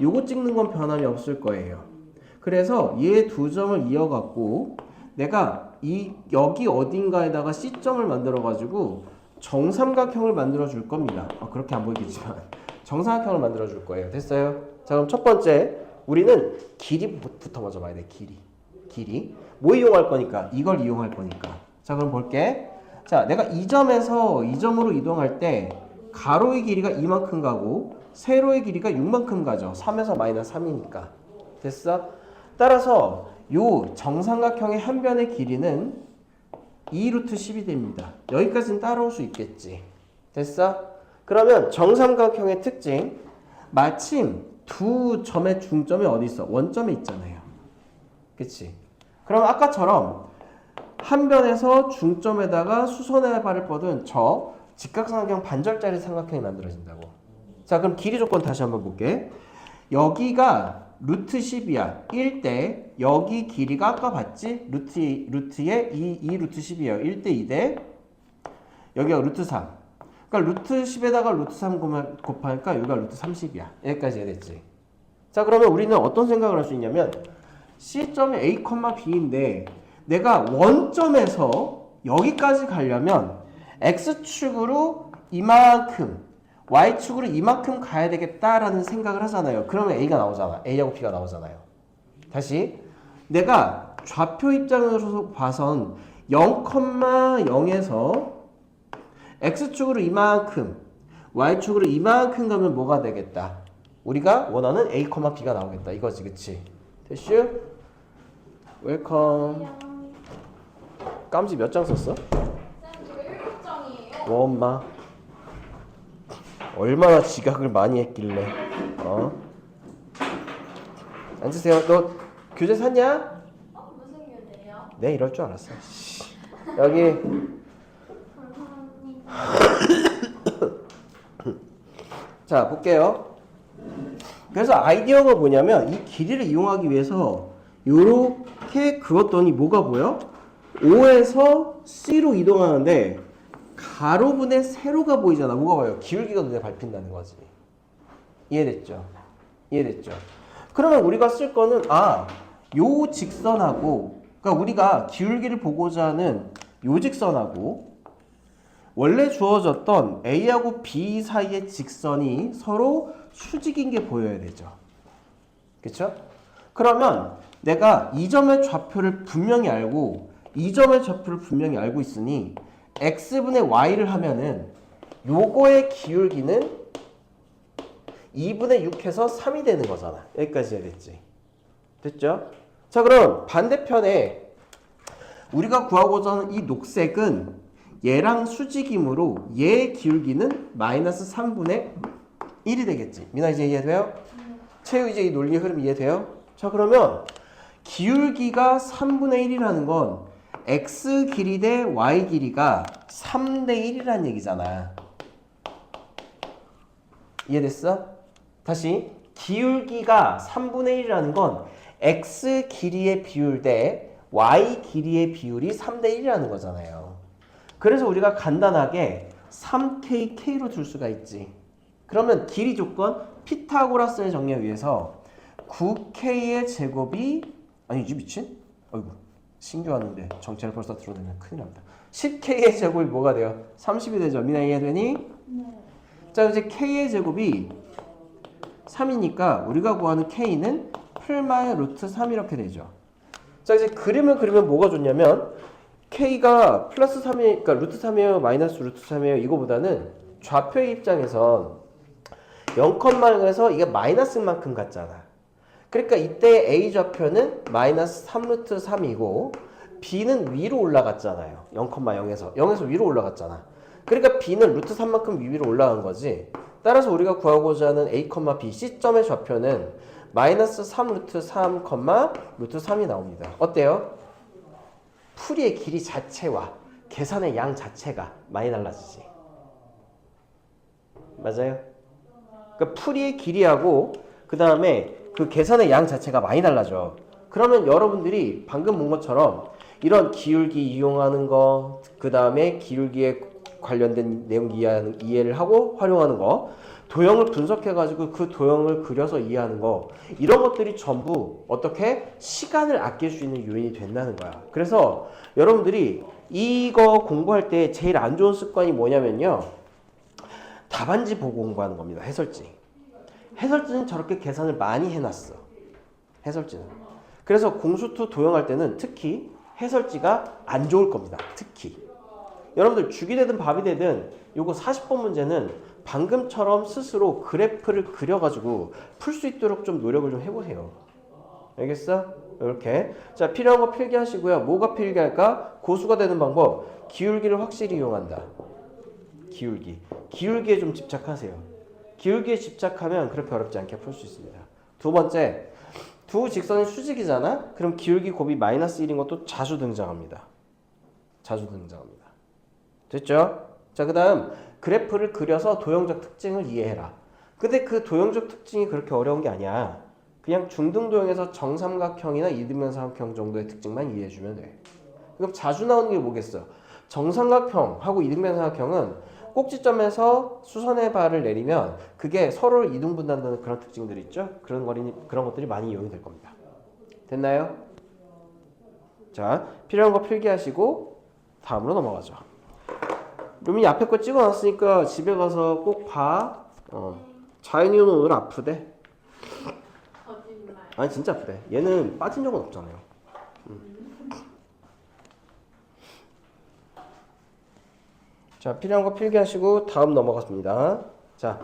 요거 찍는 건 변함이 없을 거예요. 그래서 얘 두 점을 이어갖고 내가 여기 어딘가에다가 C점을 만들어 가지고 정삼각형을 만들어 줄 겁니다. 그렇게 안 보이겠지만 정삼각형을 만들어 줄 거예요. 됐어요? 자, 그럼 첫 번째 우리는 길이부터 먼저 봐야 돼. 길이 뭐 이용할 거니까? 이걸 이용할 거니까. 자, 그럼 볼게. 자, 내가 이 점에서 이 점으로 이동할 때 가로의 길이가 이만큼 가고 세로의 길이가 6만큼 가죠. 3에서 마이너스 3이니까. 됐어? 따라서 요 정삼각형의 한 변의 길이는 2루트 10이 됩니다. 여기까지는 따라올 수 있겠지. 됐어? 그러면 정삼각형의 특징 마침 두 점의 중점이 어디 있어? 원점에 있잖아요. 그치? 그럼 아까처럼 한 변에서 중점에다가 수선의 발을 뻗은 저 직각삼각형 반절짜리 삼각형이 만들어진다고. 자, 그럼 길이 조건 다시 한번 볼게. 여기가 루트 10이야. 1대 여기 길이가 아까 봤지? 루트에 2 루트 10이에요. 1대 2대 여기가 루트 3. 그러니까 루트 10에다가 루트 3 곱하니까 여기가 루트 30이야. 여기까지 해야겠지. 자, 그러면 우리는 어떤 생각을 할 수 있냐면 C점이 A, B인데 내가 원점에서 여기까지 가려면 X축으로 이만큼 Y축으로 이만큼 가야 되겠다라는 생각을 하잖아요. 그러면 A가 나오잖아. A하고 B가 나오잖아요. 다시 내가 좌표 입장으로 봐선 0,0에서 X축으로 이만큼 Y축으로 이만큼 가면 뭐가 되겠다? 우리가 원하는 A, B가 나오겠다. 이거지, 그치? 됐슈? 웰컴. 깜지 몇 장 썼어? 뭐 엄마? 얼마나 지각을 많이 했길래? 앉으세요. 너 교재 샀냐? 무슨 교재요? 네, 이럴 줄 알았어. 여기 자 볼게요. 그래서 아이디어가 뭐냐면 이 길이를 이용하기 위해서 요렇게 그었더니 뭐가 보여? O에서 C로 이동하는데 가로분의 세로가 보이잖아. 뭐가 보여? 기울기가 눈에 밟힌다는 거지. 이해됐죠? 이해됐죠? 그러면 우리가 쓸 거는 요 직선하고 그러니까 우리가 기울기를 보고자 하는 요 직선하고 원래 주어졌던 A하고 B 사이의 직선이 서로 수직인 게 보여야 되죠. 그쵸? 그러면 내가 이 점의 좌표를 분명히 알고 이 점의 좌표를 분명히 알고 있으니 x분의 y를 하면은 요거의 기울기는 2분의 6해서 3이 되는 거잖아. 여기까지 해야 됐지. 됐죠? 자 그럼 반대편에 우리가 구하고자 하는 이 녹색은 얘랑 수직이므로 얘의 기울기는 마이너스 3분의 1이 되겠지. 미나 이제 이해돼요? 채우 이제 이 논리 흐름 이해돼요? 자 그러면 기울기가 3분의 1이라는 건 x 길이 대 y 길이가 3대 1이라는 얘기잖아. 이해됐어? 다시 기울기가 3분의 1이라는 건 x 길이의 비율 대 y 길이의 비율이 3대 1이라는 거잖아요. 그래서 우리가 간단하게 3k로 둘 수가 있지. 그러면 길이 조건 피타고라스의 정리에 의해서 9k의 제곱이 아니지 미친? 어이구 신규 왔는데 정체를 벌써 드러내면 큰일 납니다. 10k의 제곱이 뭐가 돼요? 30이 되죠. 미나 이해되니? 네. 자 이제 k의 제곱이 3이니까 우리가 구하는 k는 풀마의 루트 3 이렇게 되죠. 자 이제 그림을 그리면 뭐가 좋냐면 k가 플러스 3이 그러니까 루트 3이에요 마이너스 루트 3이에요 이거보다는 좌표의 입장에선 0,0에서 이게 마이너스인 만큼 같잖아. 그러니까 이때 a 좌표는 마이너스 3 루트 3이고 b는 위로 올라갔잖아요. 0,0에서 위로 올라갔잖아. 그러니까 b는 루트 3만큼 위로 올라간 거지. 따라서 우리가 구하고자 하는 a, b, c점의 좌표는 마이너스 3 루트 3, 루트 3이 나옵니다. 어때요? 풀이의 길이 자체와 계산의 양 자체가 많이 달라지지. 맞아요? 그러니까 풀이의 길이하고 그 다음에 그 계산의 양 자체가 많이 달라져. 그러면 여러분들이 방금 본 것처럼 이런 기울기 이용하는 거, 그 다음에 기울기에 관련된 내용 이해를 하고 활용하는 거, 도형을 분석해가지고 그 도형을 그려서 이해하는 거, 이런 것들이 전부 어떻게 시간을 아낄 수 있는 요인이 된다는 거야. 그래서 여러분들이 이거 공부할 때 제일 안 좋은 습관이 뭐냐면요. 답안지 보고 공부하는 겁니다. 해설지. 해설지는 저렇게 계산을 많이 해놨어. 해설지는. 그래서 공수2 도형할 때는 특히 해설지가 안 좋을 겁니다. 특히. 여러분들 죽이 되든 밥이 되든 요거 40번 문제는 방금처럼 스스로 그래프를 그려가지고 풀 수 있도록 좀 노력을 좀 해보세요. 알겠어? 이렇게. 자, 필요한 거 필기하시고요. 뭐가 필기할까? 고수가 되는 방법. 기울기를 확실히 이용한다. 기울기. 기울기에 좀 집착하세요. 기울기에 집착하면 그렇게 어렵지 않게 풀 수 있습니다. 두 번째, 두 직선이 수직이잖아? 그럼 기울기 곱이 마이너스 1인 것도 자주 등장합니다. 자주 등장합니다. 됐죠? 자, 그 다음 그래프를 그려서 도형적 특징을 이해해라. 근데 그 도형적 특징이 그렇게 어려운 게 아니야. 그냥 중등도형에서 정삼각형이나 이등변삼각형 정도의 특징만 이해해주면 돼. 그럼 자주 나오는 게 뭐겠어? 정삼각형하고 이등변삼각형은 꼭지점에서 수선의 발을 내리면 그게 서로를 이등분한다는 그런 특징들이 있죠? 그런 것들이 많이 이용이 될 겁니다. 됐나요? 자, 필요한 거 필기하시고 다음으로 넘어가죠. 루민이 앞에 거 찍어놨으니까 집에 가서 꼭 봐. 자연이는 오늘 아프대. 거짓말. 아니 진짜 아프대. 얘는 빠진 적은 없잖아요. 자, 필요한 거 필기하시고 다음 넘어갔습니다. 자,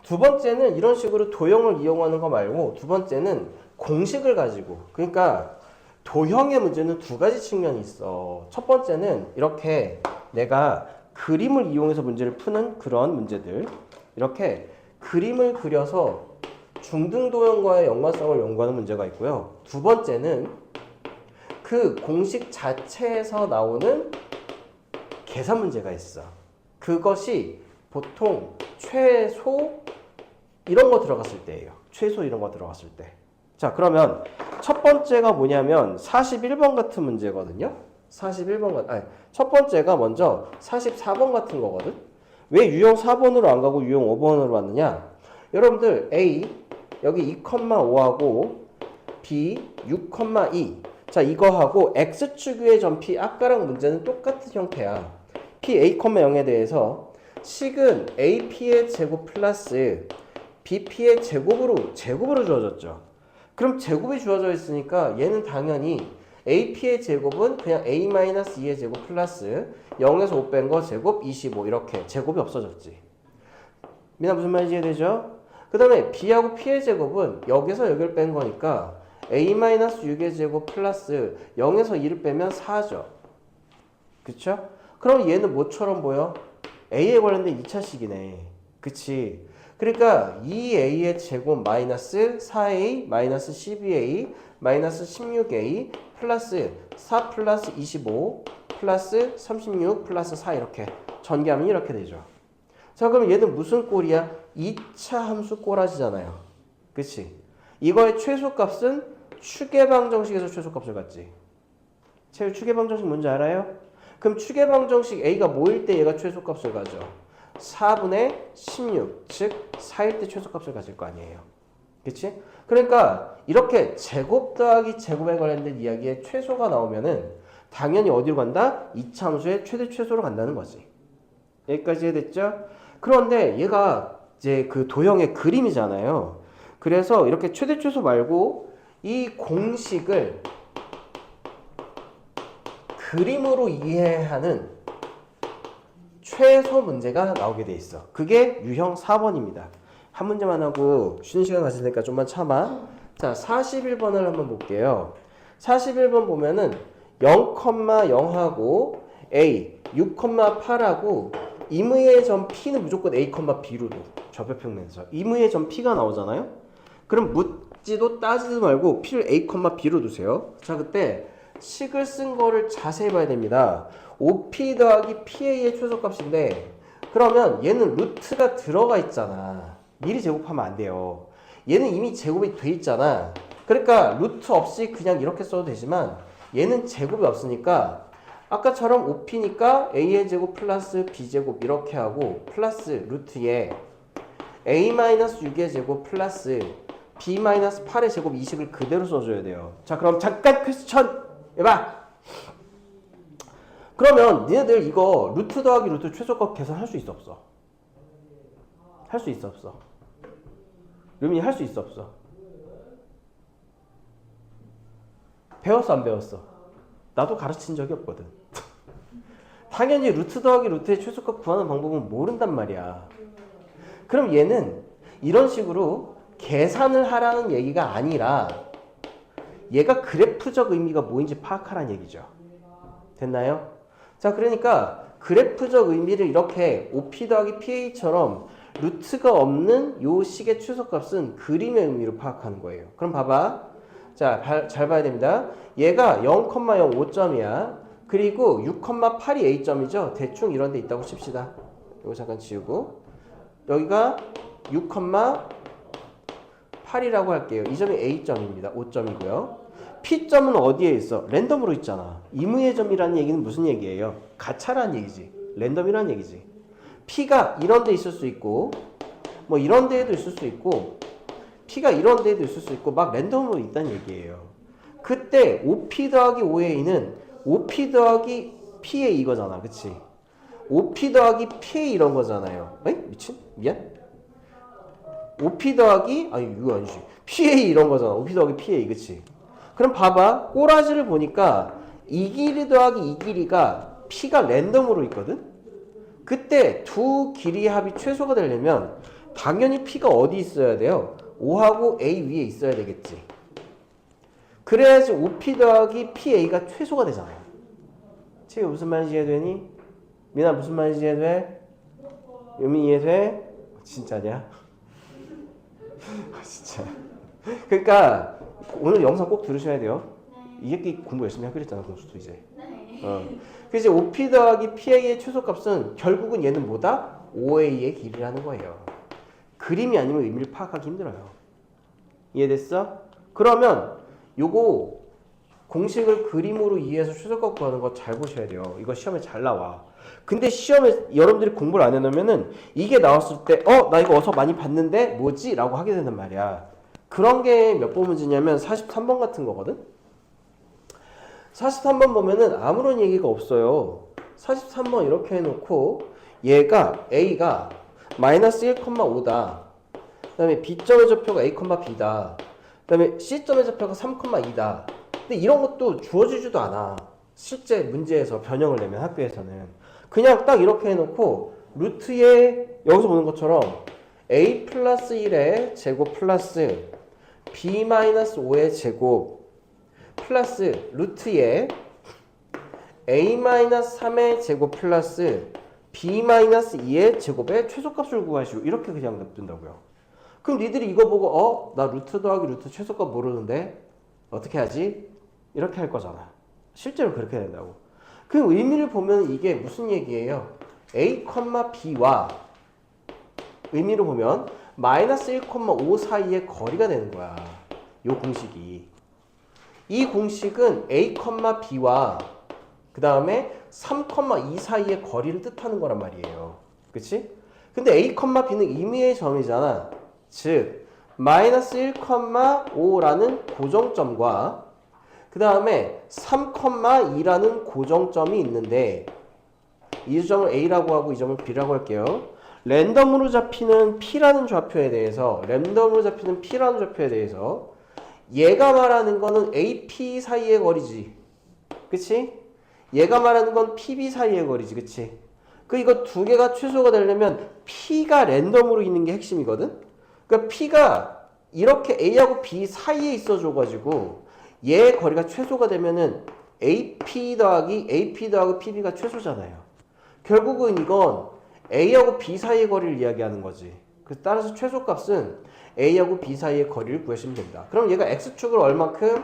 두 번째는 이런 식으로 도형을 이용하는 거 말고 두 번째는 공식을 가지고, 그러니까 도형의 문제는 두 가지 측면이 있어. 첫 번째는 이렇게 내가 그림을 이용해서 문제를 푸는 그런 문제들, 이렇게 그림을 그려서 중등도형과의 연관성을 연구하는 문제가 있고요. 두 번째는 그 공식 자체에서 나오는 계산 문제가 있어. 그것이 보통 최소 이런 거 들어갔을 때예요. 최소 이런 거 들어갔을 때. 자, 그러면 첫 번째가 뭐냐면 41번 같은 문제거든요. 41번 첫 번째가 먼저 44번 같은 거거든. 왜 유형 4번으로 안 가고 유형 5번으로 왔느냐? 여러분들 A 여기 2,5하고 B 6,2. 자, 이거하고 X축 위의 점 P 아까랑 문제는 똑같은 형태야. P A,0에 대해서 식은 AP의 제곱 플러스 BP의 제곱으로 주어졌죠. 그럼 제곱이 주어져 있으니까 얘는 당연히 AP의 제곱은 그냥 A-2의 제곱 플러스 0에서 5 뺀 거 제곱 25 이렇게 제곱이 없어졌지. 미나 무슨 말인지 이해되죠? 그 다음에 B하고 P의 제곱은 여기서 여기를 뺀 거니까 A-6의 제곱 플러스 0에서 2를 빼면 4죠. 그쵸? 그럼 얘는 뭐처럼 보여? A에 관련된 2차식이네. 그치? 그러니까 2A의 제곱 마이너스 4A 마이너스 12A 마이너스 16A 플러스 4 플러스 25 플러스 36 플러스 4 이렇게 전개하면 이렇게 되죠. 자, 그럼 얘는 무슨 꼴이야? 2차 함수 꼬라지잖아요. 그치? 이거의 최소값은 추계방정식에서 최소값을 갖지. 추계방정식 뭔지 알아요? 그럼 추계방정식 A가 뭐일 때 얘가 최소값을 가져? 4분의 16, 즉 4일 때 최소값을 가질 거 아니에요. 그치? 그러니까 이렇게 제곱 더하기 제곱에 관련된 이야기에 최소가 나오면은 당연히 어디로 간다? 2차 함수의 최대 최소로 간다는 거지. 여기까지 이해됐죠? 그런데 얘가 이제 그 도형의 그림이잖아요. 그래서 이렇게 최대 최소 말고 이 공식을 그림으로 이해하는 최소 문제가 나오게 돼 있어. 그게 유형 4번입니다. 한 문제만 하고 쉬는 시간 가질 테니까 좀만 참아. 자, 41번을 한번 볼게요. 41번 보면은 0,0하고 A, 6,8하고 임의의 점 P는 무조건 A, B로 둬. 좌표평면에서. 임의의 점 P가 나오잖아요. 그럼 묻지도 따지도 말고 P를 A, B로 두세요. 자, 그때 식을 쓴 거를 자세히 봐야 됩니다. OP 더하기 PA의 최소값인데 그러면 얘는 루트가 들어가 있잖아. 미리 제곱하면 안 돼요. 얘는 이미 제곱이 돼 있잖아. 그러니까 루트 없이 그냥 이렇게 써도 되지만 얘는 제곱이 없으니까 아까처럼 OP니까 A의 제곱 플러스 B제곱 이렇게 하고 플러스 루트에 A-6의 제곱 플러스 B-8의 제곱 이 식을 그대로 써줘야 돼요. 자, 그럼 잠깐 퀘스천 해봐. 그러면 니네들 이거 루트 더하기 루트 최소값 계산할 수 있어 없어? 할 수 있어 없어? 루민이 할 수 있어 없어? 배웠어 안 배웠어? 나도 가르친 적이 없거든. 당연히 루트 더하기 루트의 최소값 구하는 방법은 모른단 말이야. 그럼 얘는 이런 식으로 계산을 하라는 얘기가 아니라 얘가 그래프적 의미가 뭐인지 파악하라는 얘기죠. 됐나요? 자, 그러니까 그래프적 의미를 이렇게 OP 더하기 PA처럼 루트가 없는 요 식의 최소값은 그림의 의미로 파악하는 거예요. 그럼 봐봐. 자, 잘 봐야 됩니다. 얘가 0,05점이야. 그리고 6,8이 A점이죠. 대충 이런 데 있다고 칩시다. 이거 잠깐 지우고 여기가 6,8이라고 할게요. 이 점이 A점입니다. 5점이고요. P점은 어디에 있어? 랜덤으로 있잖아. 임의의 점이라는 얘기는 무슨 얘기예요? 가차라는 얘기지. 랜덤이라는 얘기지. P가 이런 데 있을 수 있고 뭐 이런 데에도 있을 수 있고 P가 이런 데에도 있을 수 있고 막 랜덤으로 있다는 얘기예요. 그때 OP 더하기 OA는 OP 더하기 PA 이거잖아. 그치? OP 더하기 PA 이런 거잖아요. 에이? 미친? 미안? OP 더하기 아니 이거 아니지. PA 이런 거잖아. OP 더하기 PA 그치? 그럼 봐봐. 꼬라지를 보니까 이 길이 더하기 이 길이가 P가 랜덤으로 있거든? 그때 두 길이 합이 최소가 되려면 당연히 P가 어디 있어야 돼요? 5하고 A 위에 있어야 되겠지. 그래야지 OP 더하기 PA가 최소가 되잖아요. 지금 무슨 말인지 이해되니? 미나 무슨 말인지 이해돼? 유민 이해돼? 진짜냐? 진짜. 그러니까 오늘 영상 꼭 들으셔야 돼요. 이 새끼 공부 열심히 하기로 했잖아, 공수도 이제. 네. 그래서 이제 OP 더하기 PA의 최소값은 결국은 얘는 뭐다? OA의 길이라는 거예요. 그림이 아니면 의미를 파악하기 힘들어요. 이해됐어? 그러면 요거 공식을 그림으로 이해해서 최소값 구하는 거 잘 보셔야 돼요. 이거 시험에 잘 나와. 근데 시험에 여러분들이 공부를 안 해놓으면은 이게 나왔을 때 나 이거 어서 많이 봤는데 뭐지? 라고 하게 된단 말이야. 그런 게 몇 번 문제냐면 43번 같은 거거든? 43번 보면은 아무런 얘기가 없어요. 43번 이렇게 해놓고 얘가 A가 마이너스 1,5다. 그 다음에 B점의 좌표가 A, B다. 그 다음에 C점의 좌표가 3,2다. 근데 이런 것도 주어지지도 않아. 실제 문제에서 변형을 내면 학교에서는. 그냥 딱 이렇게 해놓고 루트에 여기서 보는 것처럼 A 플러스 1의 제곱 플러스 B 마이너스 5의 제곱 플러스 루트에 A-3의 제곱 플러스 B-2의 제곱의 최소값을 구하시오. 이렇게 그냥 냅둔다고요. 그럼 니들이 이거 보고 나 루트 더하기 루트 최소값 모르는데 어떻게 하지? 이렇게 할 거잖아. 실제로 그렇게 된다고. 그 의미를 보면 이게 무슨 얘기예요? A, B와 의미로 보면 마이너스 1,5 사이의 거리가 되는 거야. 요 공식이. 이 공식은 A, B와 그 다음에 3,2 사이의 거리를 뜻하는 거란 말이에요. 그치? 근데 A, B는 임의의 점이잖아. 즉 마이너스 1,5라는 고정점과 그 다음에 3,2라는 고정점이 있는데 이 점을 A라고 하고 이 점을 B라고 할게요. 랜덤으로 잡히는 P라는 좌표에 대해서 얘가 말하는 거는 AP 사이의 거리지. 그치? 얘가 말하는 건 PB 사이의 거리지. 그치? 이거 두 개가 최소가 되려면 P가 랜덤으로 있는 게 핵심이거든? 그러니까 P가 이렇게 A하고 B 사이에 있어줘가지고 얘의 거리가 최소가 되면은 AP 더하기 PB가 최소잖아요. 결국은 이건 A하고 B 사이의 거리를 이야기하는 거지. 그래서 따라서 최소값은 A하고 B 사이의 거리를 구하시면 됩니다. 그럼 얘가 X축을 얼만큼?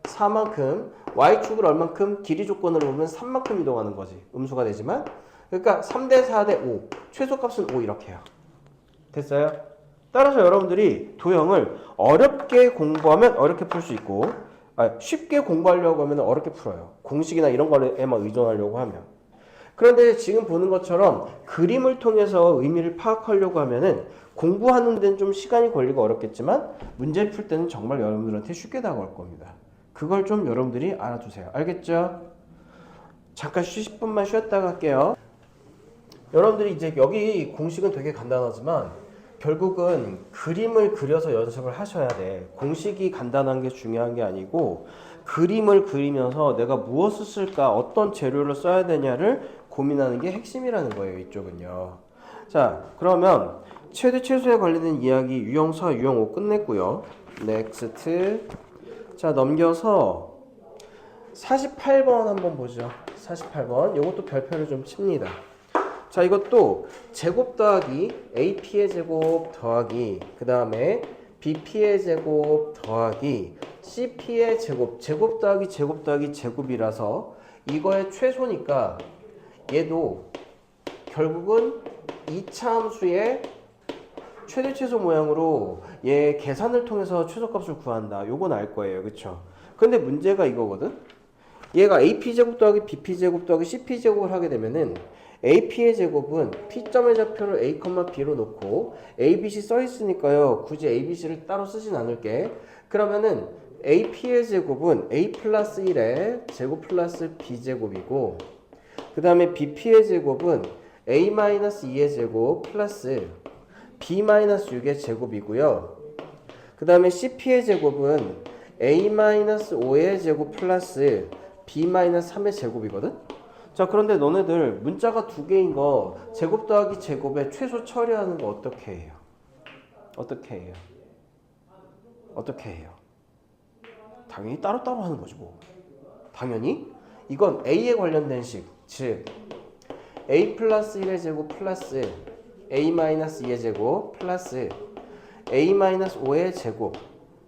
4만큼, Y축을 얼만큼? 길이 조건으로 보면 3만큼 이동하는 거지. 음수가 되지만. 그러니까 3대 4대 5. 최소값은 5 이렇게 해요. 됐어요? 따라서 여러분들이 도형을 어렵게 공부하면 어렵게 풀 수 있고 쉽게 공부하려고 하면 어렵게 풀어요. 공식이나 이런 거에만 의존하려고 하면. 그런데 지금 보는 것처럼 그림을 통해서 의미를 파악하려고 하면은 공부하는 데는 좀 시간이 걸리고 어렵겠지만 문제 풀 때는 정말 여러분들한테 쉽게 다가올 겁니다. 그걸 좀 여러분들이 알아두세요. 알겠죠? 잠깐 10분만 쉬었다 갈게요. 여러분들이 이제 여기 공식은 되게 간단하지만 결국은 그림을 그려서 연습을 하셔야 돼. 공식이 간단한 게 중요한 게 아니고 그림을 그리면서 내가 무엇을 쓸까, 어떤 재료를 써야 되냐를 고민하는 게 핵심이라는 거예요. 이쪽은요. 자, 그러면 최대 최소에 관련된 이야기 유형 4, 유형 5 끝냈고요. 넥스트. 자, 넘겨서 48번 한번 보죠. 48번. 이것도 별표를 좀 칩니다. 자, 이것도 제곱 더하기 AP의 제곱 더하기 그 다음에 BP의 제곱 더하기 CP의 제곱, 제곱 더하기 제곱 더하기 제곱이라서 이거의 최소니까 얘도 결국은 2차 함수의 최대 최소 모양으로 얘 계산을 통해서 최소값을 구한다. 요건 알 거예요. 그쵸? 근데 문제가 이거거든? 얘가 AP제곱 더하기 BP제곱 더하기 CP제곱을 하게 되면은 AP의 제곱은 P점의 좌표를 A, B로 놓고 ABC 써 있으니까요. 굳이 ABC를 따로 쓰진 않을게. 그러면은 AP의 제곱은 A 플러스 1의 제곱 플러스 B제곱이고 그 다음에 BP의 제곱은 A 마이너스 2의 제곱 플러스 B 마이너스 6의 제곱이고요. 그 다음에 CP의 제곱은 A 마이너스 5의 제곱 플러스 B 마이너스 3의 제곱이거든? 자, 그런데 너네들 문자가 두 개인 거 제곱 더하기 제곱에 최소 처리하는 거 어떻게 해요? 어떻게 해요? 어떻게 해요? 당연히 따로따로 하는 거지 뭐. 당연히 이건 A에 관련된 식, 즉 A 플러스 1의 제곱 플러스 A 마이너스 2의 제곱 플러스 A 마이너스 5의 제곱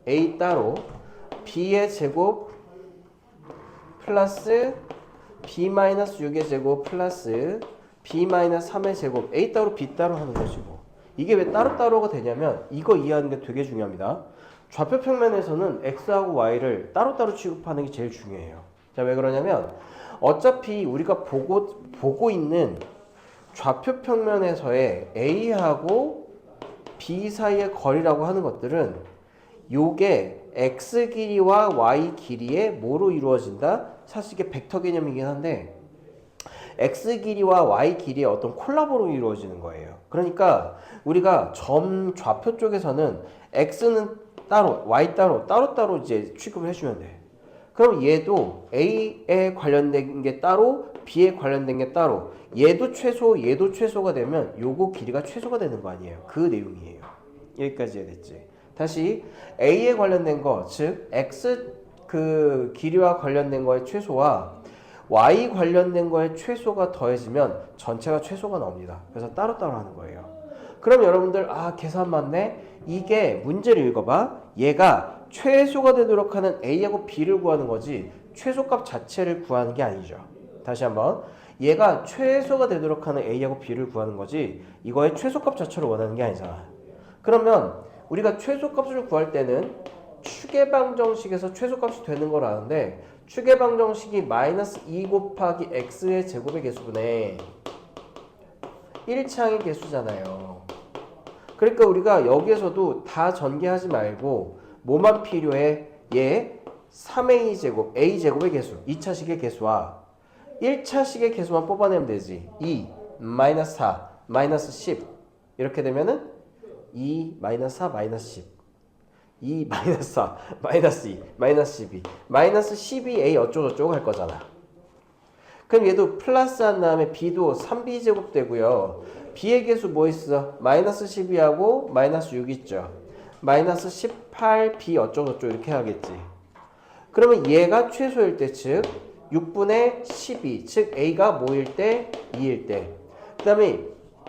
A 따로 B의 제곱 플러스 b-6의 제곱 플러스 b-3의 제곱 a 따로 b 따로 하는 것이고 이게 왜 따로따로가 되냐면 이거 이해하는 게 되게 중요합니다. 좌표 평면에서는 x하고 y를 따로따로 취급하는 게 제일 중요해요. 자, 왜 그러냐면 어차피 우리가 보고 있는 좌표 평면에서의 a하고 b 사이의 거리라고 하는 것들은 요게 x 길이와 y 길이의 뭐로 이루어진다? 사실 이게 벡터 개념이긴 한데 x 길이와 y 길이의 어떤 콜라보로 이루어지는 거예요. 그러니까 우리가 점 좌표 쪽에서는 x는 따로, y 따로 이제 취급을 해주면 돼. 그럼 얘도 a에 관련된 게 따로, b에 관련된 게 따로. 얘도 최소가 되면 요거 길이가 최소가 되는 거 아니에요. 그 내용이에요. 여기까지 이해됐지? 다시 a에 관련된 거, 즉 x 그 길이와 관련된 거의 최소와 y 관련된 거의 최소가 더해지면 전체가 최소가 나옵니다. 그래서 따로따로 하는 거예요. 그럼 여러분들 계산 맞네? 이게 문제를 읽어봐. 얘가 최소가 되도록 하는 a하고 b를 구하는 거지 최소값 자체를 구하는 게 아니죠. 다시 한번 얘가 최소가 되도록 하는 a하고 b를 구하는 거지 이거의 최소값 자체를 원하는 게 아니잖아. 그러면 우리가 최소값을 구할 때는 추계방정식에서 최소값이 되는 걸 아는데 추계방정식이 마이너스 2 곱하기 x의 제곱의 개수분의 1창의 개수잖아요. 그러니까 우리가 여기에서도 다 전개하지 말고 뭐만 필요해? 얘 3a 제곱, a 제곱의 개수, 2차식의 개수와 1차식의 개수만 뽑아내면 되지. 2, 마이너스 4, 마이너스 10 이렇게 되면은 2, 마이너스 4, 마이너스 10 2, 마이너스 4, 마이너스 2, 마이너스 12 마이너스 12a 어쩌고저쩌고 할 거잖아. 그럼 얘도 플러스 한 다음에 b도 3b 제곱 되고요. b의 개수 뭐 있어? 마이너스 12하고 마이너스 6 있죠. 마이너스 18b 어쩌고저쩌고 이렇게 하겠지. 그러면 얘가 최소일 때 즉 6분의 12 즉 a가 뭐일 때? 2일 때. 그 다음에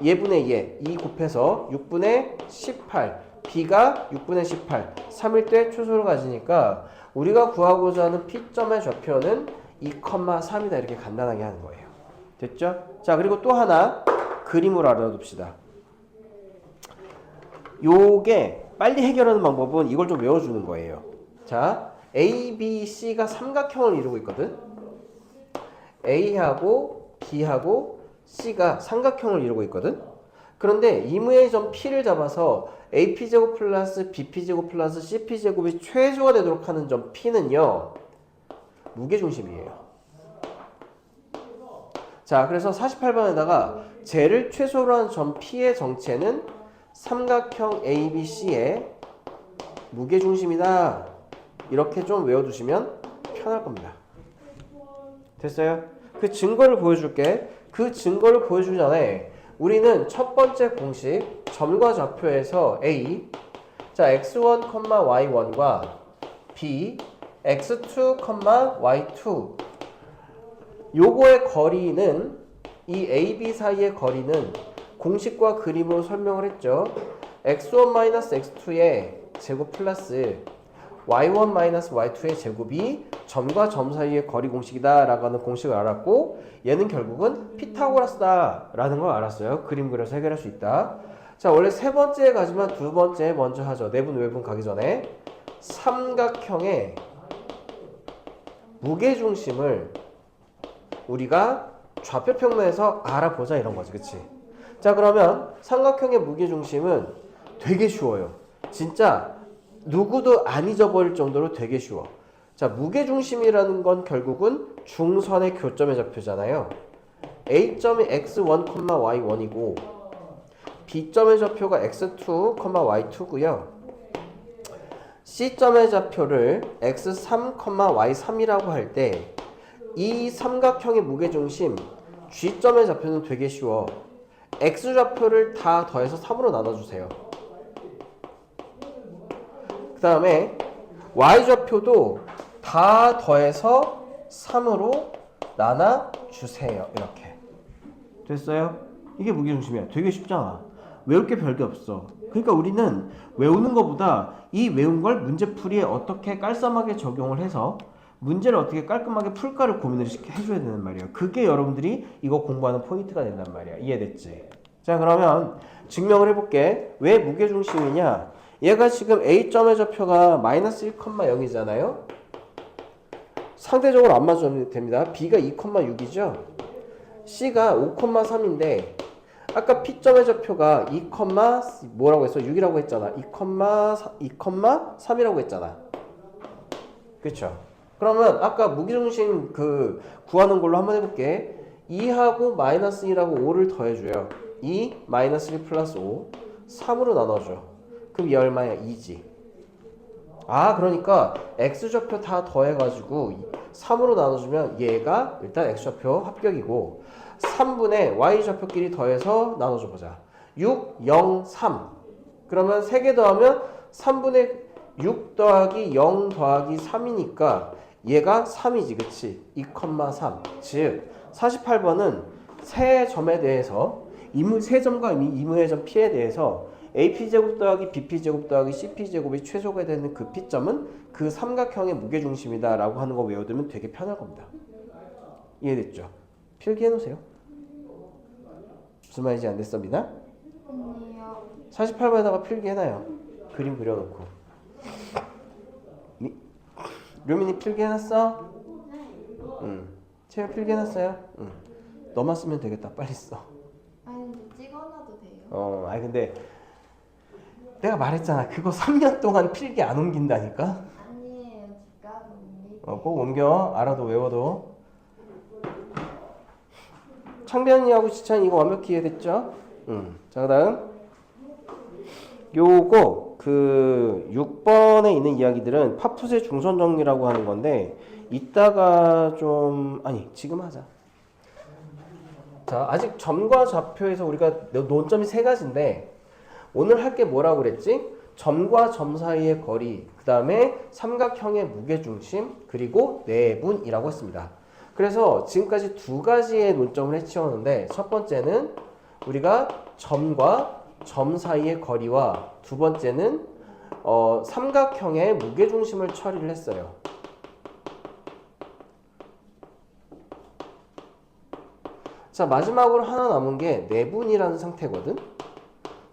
얘분의 얘 2 곱해서 6분의 18 b가 6분의 18 3일 때 최소를 가지니까 우리가 구하고자 하는 P점의 좌표는 2,3이다 이렇게 간단하게 하는 거예요. 됐죠? 자, 그리고 또 하나 그림으로 알아둡시다. 요게 빨리 해결하는 방법은 이걸 좀 외워주는 거예요. 자, A, B, C가 삼각형을 이루고 있거든. A하고 B하고 C가 삼각형을 이루고 있거든. 그런데 이무의 점 P를 잡아서 AP제곱 플러스 BP제곱 플러스 CP제곱이 최소가 되도록 하는 점 P는요 무게중심이에요. 자, 그래서 48번에다가 쟤를 최소로 한 점 P의 정체는 삼각형 ABC의 무게중심이다. 이렇게 좀 외워두시면 편할 겁니다. 됐어요? 그 증거를 보여줄게. 그 증거를 보여주기 전에 우리는 첫 번째 공식 점과 좌표에서 A 자 x1, y1과 B x2, y2 요거의 거리는 이 A, B 사이의 거리는 공식과 그림으로 설명을 했죠. x1 x2의 제곱 플러스 y1 y2의 제곱이 점과 점 사이의 거리 공식이다 라고 하는 공식을 알았고 얘는 결국은 피타고라스다 라는 걸 알았어요. 그림 그려서 해결할 수 있다. 자, 원래 세 번째에 가지만 두 번째 먼저 하죠. 내분 외분 가기 전에 삼각형의 무게중심을 우리가 좌표 평면에서 알아보자 이런 거지. 그치? 자, 그러면 삼각형의 무게중심은 되게 쉬워요. 진짜 누구도 안 잊어버릴 정도로 되게 쉬워. 자, 무게중심이라는 건 결국은 중선의 교점의 좌표잖아요. A점이 x1, y1이고 B점의 좌표가 x2, y2고요. C점의 좌표를 x3, y3이라고 할 때 이 삼각형의 무게중심 G점의 좌표는 되게 쉬워. X좌표를 다 더해서 3으로 나눠주세요. 그 다음에 Y좌표도 다 더해서 3으로 나눠주세요. 이렇게. 됐어요? 이게 무게중심이야. 되게 쉽잖아. 외울 게 별게 없어. 그러니까 우리는 외우는 것보다 이 외운 걸 문제풀이에 어떻게 깔쌈하게 적용을 해서 문제를 어떻게 깔끔하게 풀까를 고민을 해줘야 되는 말이에요. 그게 여러분들이 이거 공부하는 포인트가 된단 말이야. 이해됐지? 자, 그러면 증명을 해볼게. 왜 무게중심이냐? 얘가 지금 A점의 좌표가 마이너스 1,0이잖아요. 상대적으로 안 맞아도 됩니다. B가 2,6이죠. C가 5,3인데 아까 P점의 좌표가 2, 뭐라고 했어? 6이라고 했잖아. 2,3이라고 했잖아. 그쵸? 그러면 아까 무게중심 그 구하는 걸로 한번 해볼게. 2하고 마이너스 1하고 5를 더해줘요. 2 마이너스 1 플러스 5 3으로 나눠줘. 그럼 얘 얼마야? 2지. 아, 그러니까 x좌표 다 더해가지고 3으로 나눠주면 얘가 일단 x좌표 합격이고 3분의 y좌표끼리 더해서 나눠줘 보자. 6, 0, 3. 그러면 3개 더하면 3분의 6 더하기 0 더하기 3이니까 얘가 3이지, 그치? 2,3. 즉 48번은 세 점에 대해서 세 점과 이무의 점 P에 대해서 AP제곱 더하기 BP제곱 더하기 CP제곱이 최소가 되는 그 P점은 그 삼각형의 무게중심이다 라고 하는 거 외워두면 되게 편할 겁니다. 이해됐죠? 필기해 놓으세요. 무슨 말인지 안 됐어, 미나? 아니요. 48번에다가 필기해놔요. 그림 그려놓고. 류민이 필기해놨어? 응. 채영 필기해놨어요? 응. 너만 쓰면 되겠다. 빨리 써. 아니 근데 찍어놔도 돼요. 아니 근데 내가 말했잖아. 그거 3년 동안 필기 안 옮긴다니까? 아니에요. 제가 못 꼭 옮겨. 알아도 외워도. 창변이하고 지찬 이거 완벽히 이해됐죠? 자, 그 다음. 요거 그 6번에 있는 이야기들은 파푸스의 중선 정리라고 하는 건데 이따가 좀 지금 하자. 자, 아직 점과 좌표에서 우리가 논점이 세 가지인데 오늘 할 게 뭐라고 그랬지? 점과 점 사이의 거리, 그 다음에 삼각형의 무게중심, 그리고 내분이라고 했습니다. 그래서 지금까지 두 가지의 논점을 해치웠는데 첫 번째는 우리가 점과 점 사이의 거리와 두 번째는 삼각형의 무게중심을 처리를 했어요. 자, 마지막으로 하나 남은 게 내분이라는 상태거든.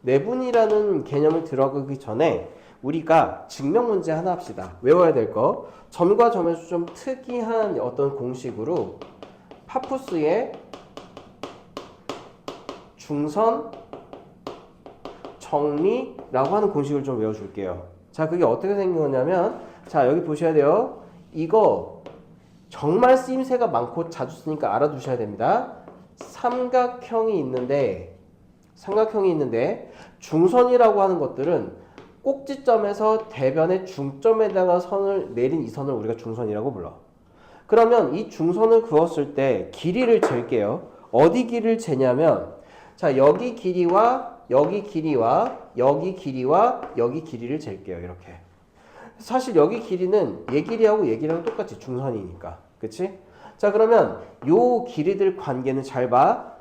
내분이라는 개념을 들어가기 전에 우리가 증명 문제 하나 합시다. 외워야 될 거. 점과 점에서 좀 특이한 어떤 공식으로 파푸스의 중선 정리라고 하는 공식을 좀 외워줄게요. 자, 그게 어떻게 생긴 거냐면, 자, 여기 보셔야 돼요. 이거 정말 쓰임새가 많고 자주 쓰니까 알아두셔야 됩니다. 삼각형이 있는데 중선이라고 하는 것들은 꼭지점에서 대변의 중점에다가 선을 내린 이 선을 우리가 중선이라고 불러. 그러면 이 중선을 그었을 때 길이를 잴게요. 어디 길이를 재냐면, 자, 여기 길이와 여기 길이와 여기 길이와 여기 길이를 잴게요. 이렇게. 사실 여기 길이는 얘 길이하고 얘 길이랑 똑같이 중선이니까. 그치? 자, 그러면 요 길이들 관계는 잘 봐.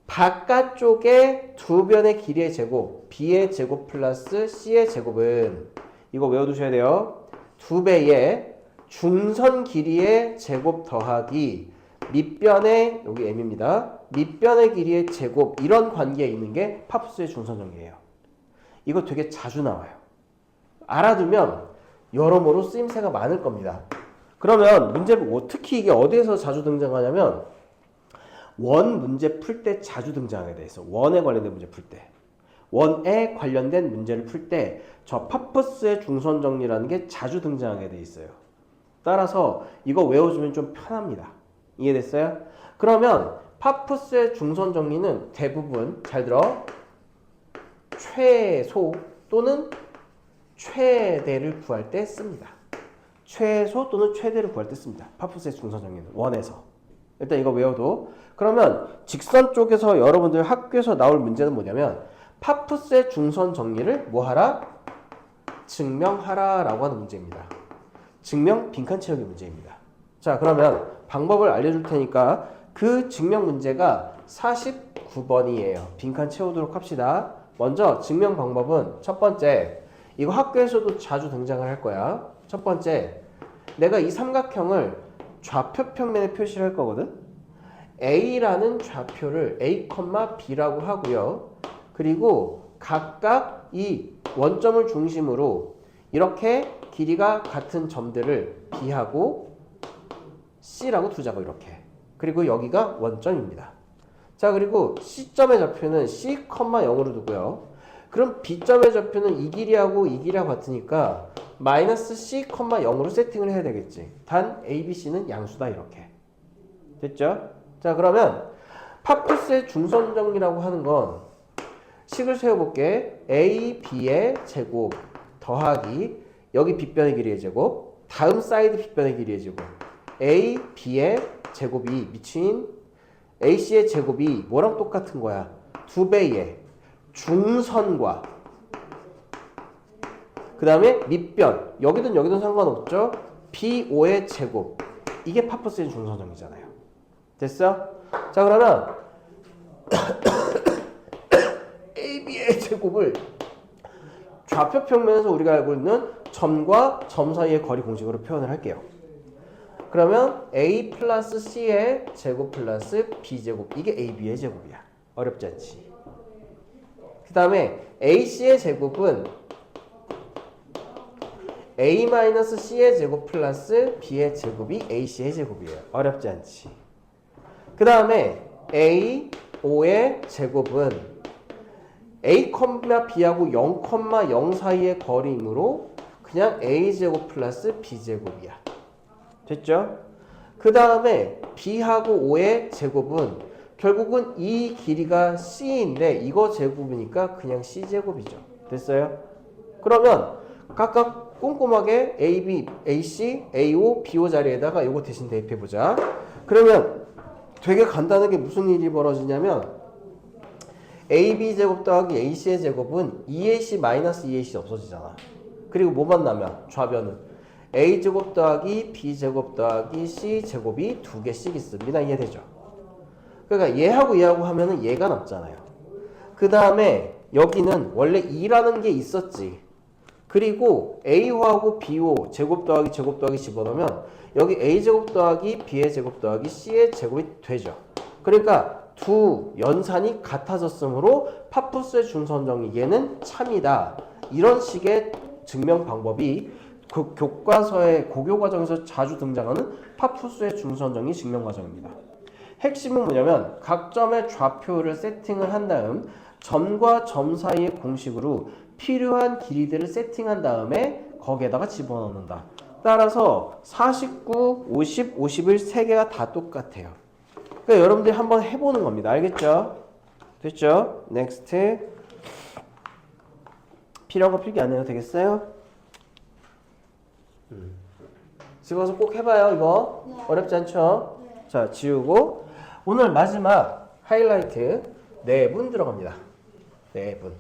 바깥쪽에 두 변의 길이의 제곱, B의 제곱 플러스 C의 제곱은 이거 외워두셔야 돼요. 두 배의 중선 길이의 제곱 더하기 밑변의, 여기 M입니다. 밑변의 길이의 제곱, 이런 관계에 있는 게 파푸스의 중선 정리예요. 이거 되게 자주 나와요. 알아두면 여러모로 쓰임새가 많을 겁니다. 그러면 문제, 특히 이게 어디에서 자주 등장하냐면 원 문제 풀 때 자주 등장하게 돼 있어. 원에 관련된 문제 풀 때. 원에 관련된 문제를 풀 때 저 파푸스의 중선 정리라는 게 자주 등장하게 돼 있어요. 따라서 이거 외워주면 좀 편합니다. 이해됐어요? 그러면 파푸스의 중선 정리는 대부분 잘 들어. 최소 또는 최대를 구할 때 씁니다. 최소 또는 최대를 구할 때 씁니다. 파푸스의 중선 정리는 원에서. 일단 이거 외워도. 그러면 직선 쪽에서 여러분들 학교에서 나올 문제는 뭐냐면 파푸스의 중선 정리를 뭐하라? 증명하라 라고 하는 문제입니다. 증명 빈칸 채우기 문제입니다. 자, 그러면 방법을 알려줄 테니까 그 증명 문제가 49번이에요. 빈칸 채우도록 합시다. 먼저 증명 방법은 첫 번째, 이거 학교에서도 자주 등장을 할 거야. 첫 번째, 내가 이 삼각형을 좌표 평면에 표시를 할 거거든. A라는 좌표를 A, B라고 하고요. 그리고 각각 이 원점을 중심으로 이렇게 길이가 같은 점들을 B하고 C라고 두자고 이렇게. 그리고 여기가 원점입니다. 자, 그리고 C점의 좌표는 C, 0으로 두고요. 그럼 B점의 좌표는 이 길이하고 이 길이하고 같으니까 마이너스 C, 0으로 세팅을 해야 되겠지. 단 A, B, C는 양수다 이렇게. 됐죠? 자, 그러면 파푸스의 중선 정리라고 하는 건 식을 세워볼게. A, B의 제곱 더하기 여기 빗변의 길이의 제곱 다음 사이드 빗변의 길이의 제곱 A, B의 제곱이 미친 AC의 제곱이 뭐랑 똑같은 거야? 2배의 중선과 그 다음에 밑변 여기든 여기든 상관없죠. B5의 제곱 이게 파푸스의 중선정이잖아요. 됐어? 자, 그러면 AB의 제곱을 좌표 평면에서 우리가 알고 있는 점과 점 사이의 거리 공식으로 표현을 할게요. 그러면 A 플러스 C의 제곱 플러스 B제곱 이게 AB의 제곱이야. 어렵지 않지? 그 다음에 AC의 제곱은 A 마이너스 C의 제곱 플러스 B의 제곱이 AC의 제곱이에요. 어렵지 않지? 그 다음에 A, O의 제곱은 A, B하고 0, 0 사이의 거리이므로 그냥 A제곱 플러스 B제곱이야. 됐죠? 그 다음에 B하고 O의 제곱은 결국은 이 길이가 C인데 이거 제곱이니까 그냥 C제곱이죠. 됐어요? 그러면 각각 꼼꼼하게 AB, AC, AO, BO 자리에다가 이거 대신 대입해보자. 그러면 되게 간단하게 무슨 일이 벌어지냐면 AB 제곱 더하기 AC의 제곱은 2AC 마이너스 2AC 없어지잖아. 그리고 뭐만 남아? 좌변은 A제곱 더하기 B제곱 더하기 C제곱이 2개씩 있습니다. 이해되죠? 그러니까 얘하고 얘하고 하면은 얘가 남잖아요. 그 다음에 여기는 원래 2라는 게 있었지. 그리고 A호하고 B호 제곱 더하기 집어넣으면 여기 A제곱 더하기 B의 제곱 더하기 C의 제곱이 되죠. 그러니까 두 연산이 같아졌으므로 파푸스의 중선정이 얘는 참이다. 이런 식의 증명 방법이 그 교과서의 고교 과정에서 자주 등장하는 파푸스의 중선정의 증명 과정입니다. 핵심은 뭐냐면 각 점의 좌표를 세팅을 한 다음 점과 점 사이의 공식으로 필요한 길이들을 세팅한 다음에 거기에다가 집어넣는다. 따라서 49, 50, 51 세 개가 다 똑같아요. 그러니까 여러분들이 한번 해보는 겁니다. 알겠죠? 됐죠? 넥스트. 필요한 거 필기 안 해도 되겠어요? 집어서 꼭 해봐요. 이거 네. 어렵지 않죠? 네. 자, 지우고 오늘 마지막 하이라이트 4분 들어갑니다. 4분.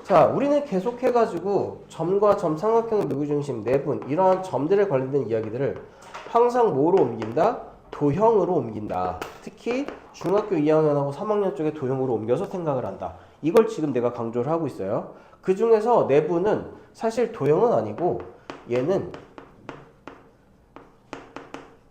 자, 우리는 계속해가지고 점과 점, 삼각형, 누구중심, 내분 이러한 점들에 관련된 이야기들을 항상 뭐로 옮긴다? 도형으로 옮긴다. 특히 중학교 2학년하고 3학년 쪽에 도형으로 옮겨서 생각을 한다. 이걸 지금 내가 강조를 하고 있어요. 그 중에서 내분은 사실 도형은 아니고 얘는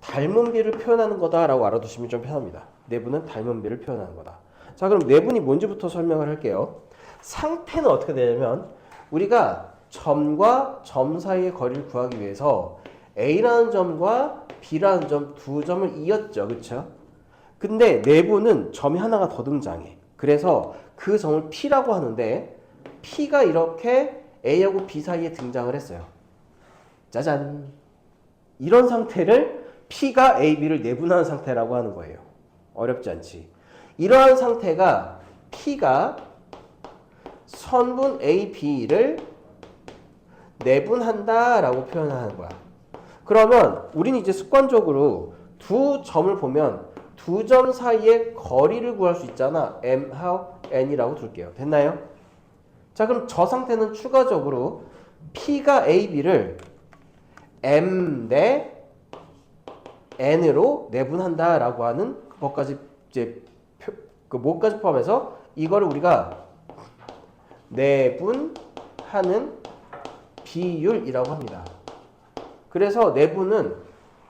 닮은 비를 표현하는 거다라고 알아두시면 좀 편합니다. 내분은 닮은 비를 표현하는 거다. 자, 그럼 내분이 뭔지부터 설명을 할게요. 상태는 어떻게 되냐면 우리가 점과 점 사이의 거리를 구하기 위해서 A라는 점과 B라는 점 두 점을 이었죠. 그쵸? 근데 내부는 점이 하나가 더 등장해. 그래서 그 점을 P라고 하는데 P가 이렇게 A하고 B 사이에 등장을 했어요. 짜잔. 이런 상태를 P가 A, B를 내분하는 상태라고 하는 거예요. 어렵지 않지? 이러한 상태가 P가 선분 A, B를 내분한다라고 표현하는 거야. 그러면 우리는 이제 습관적으로 두 점을 보면 두 점 사이의 거리를 구할 수 있잖아. M, how, n이라고 둘게요. 됐나요? 자, 그럼 저 상태는 추가적으로 P가 A, B를 M 대 n으로 내분한다라고 하는 것까지 이제 그 뭐까지 포함해서 이거를 우리가 내분하다 하는 비율이라고 합니다. 그래서 내분은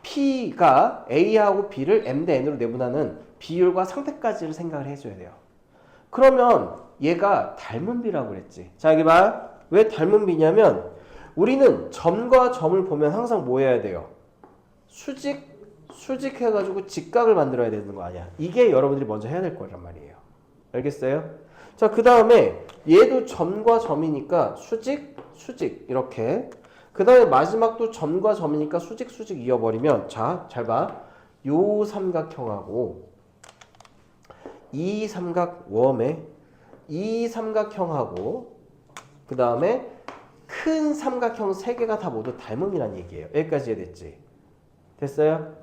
P가 A하고 B를 M 대 N으로 내분하는 비율과 상태까지를 생각을 해줘야 돼요. 그러면 얘가 닮은 비라고 그랬지. 자, 여기 봐. 왜 닮은 비냐면 우리는 점과 점을 보면 항상 뭐 해야 돼요? 수직해가지고 직각을 만들어야 되는 거 아니야. 이게 여러분들이 먼저 해야 될 거란 말이에요. 알겠어요? 자, 그 다음에 얘도 점과 점이니까 수직 이렇게. 그 다음에 마지막도 점과 점이니까 수직 이어버리면 자, 잘 봐. 요 삼각형하고 이 삼각웜에 이 삼각형하고 그 다음에 큰 삼각형 3개가 다 모두 닮음이란 얘기예요. 여기까지 이해됐지? 됐어요?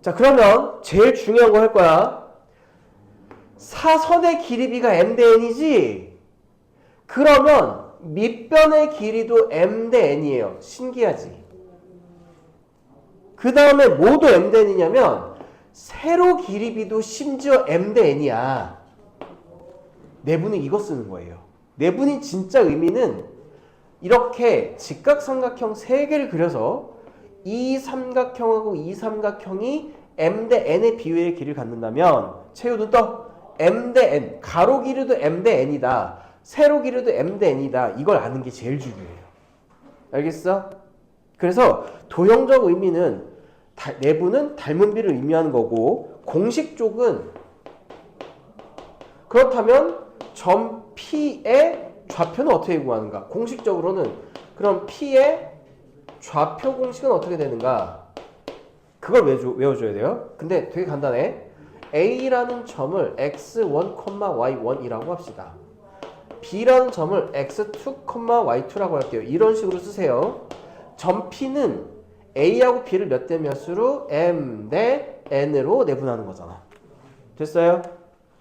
자, 그러면 제일 중요한 거 할 거야. 사선의 길이비가 m 대 n이지? 그러면 밑변의 길이도 m 대 n이에요. 신기하지? 그 다음에 뭐도 m 대 n이냐면 세로 길이비도 심지어 m 대 n이야. 내분은 이거 쓰는 거예요. 내분이 진짜 의미는 이렇게 직각삼각형 3개를 그려서 이 삼각형하고 이 삼각형이 m 대 n의 비율의 길이를 갖는다면 채우도 또 m 대 n, 가로 길이도 m 대 n이다. 세로 길이도 m 대 n이다. 이걸 아는 게 제일 중요해요. 알겠어? 그래서 도형적 의미는 내분은 닮은 비를 의미하는 거고 공식 쪽은 그렇다면 점 P의 좌표는 어떻게 구하는가? 공식적으로는 그럼 P의 좌표 공식은 어떻게 되는가? 그걸 외워줘야 돼요. 근데 되게 간단해. A라는 점을 x1, y1이라고 합시다. B라는 점을 x2, y2라고 할게요. 이런 식으로 쓰세요. 점 P는 A하고 B를 몇 대 몇으로 M 대 N으로 내분하는 거잖아. 됐어요?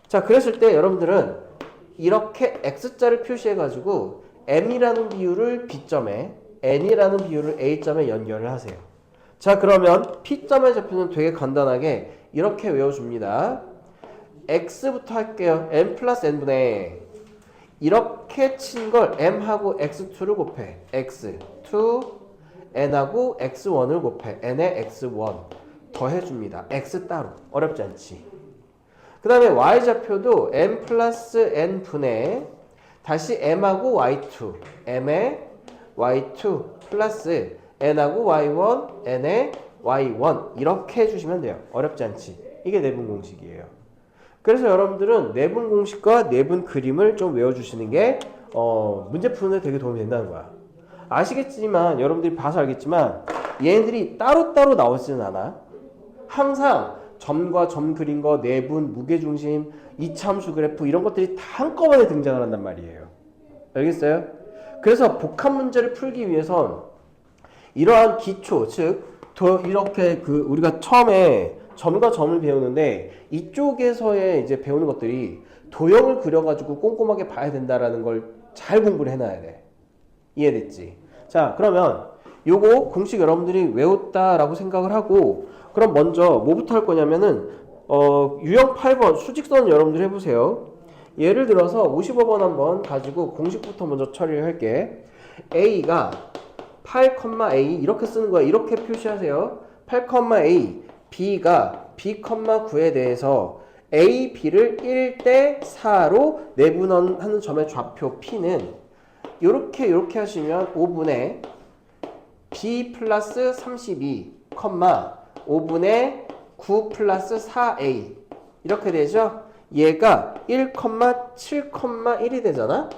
자, 그랬을 때 여러분들은 이렇게 X자를 표시해가지고 M이라는 비율을 B점에 N이라는 비율을 A점에 연결을 하세요. 자, 그러면 P점의 좌표는 되게 간단하게 이렇게 외워줍니다. X부터 할게요. M 플러스 N분의 이렇게 친 걸 M하고 X2를 곱해. X2 N하고 X1을 곱해. N의 X1 더해줍니다. X 따로. 어렵지 않지? 그 다음에 Y좌표도 M 플러스 N분의 다시 M하고 Y2 M의 Y2 플러스 N하고 Y1 N의 Y1 이렇게 해주시면 돼요. 어렵지 않지? 이게 내분 공식이에요. 그래서 여러분들은 내분 공식과 내분 그림을 좀 외워주시는 게 문제 푸는 데 되게 도움이 된다는 거야. 아시겠지만 여러분들이 봐서 알겠지만 얘네들이 따로따로 나오지는 않아. 항상 점과 점 그린 거, 내분, 무게중심, 이차함수 그래프 이런 것들이 다 한꺼번에 등장을 한단 말이에요. 알겠어요? 그래서 복합 문제를 풀기 위해선 이러한 기초, 즉 이렇게 우리가 처음에 점과 점을 배우는데 이쪽에서의 이제 배우는 것들이 도형을 그려가지고 꼼꼼하게 봐야 된다라는 걸 잘 공부를 해놔야 돼. 이해됐지? 자, 그러면 요거 공식 여러분들이 외웠다라고 생각을 하고 그럼 먼저 뭐부터 할 거냐면은 유형 8번 수직선 여러분들 해보세요. 예를 들어서 55번 한번 가지고 공식부터 먼저 처리를 할게. A가 8,A 이렇게 쓰는 거야. 이렇게 표시하세요. 8,A B가 B,9에 대해서 A, B를 1대 4로 내분하는 점의 좌표 P는 이렇게 하시면 5분의 B 플러스 32, 5분의 9 플러스 4A 이렇게 되죠? 얘가 1,7,1이 되잖아?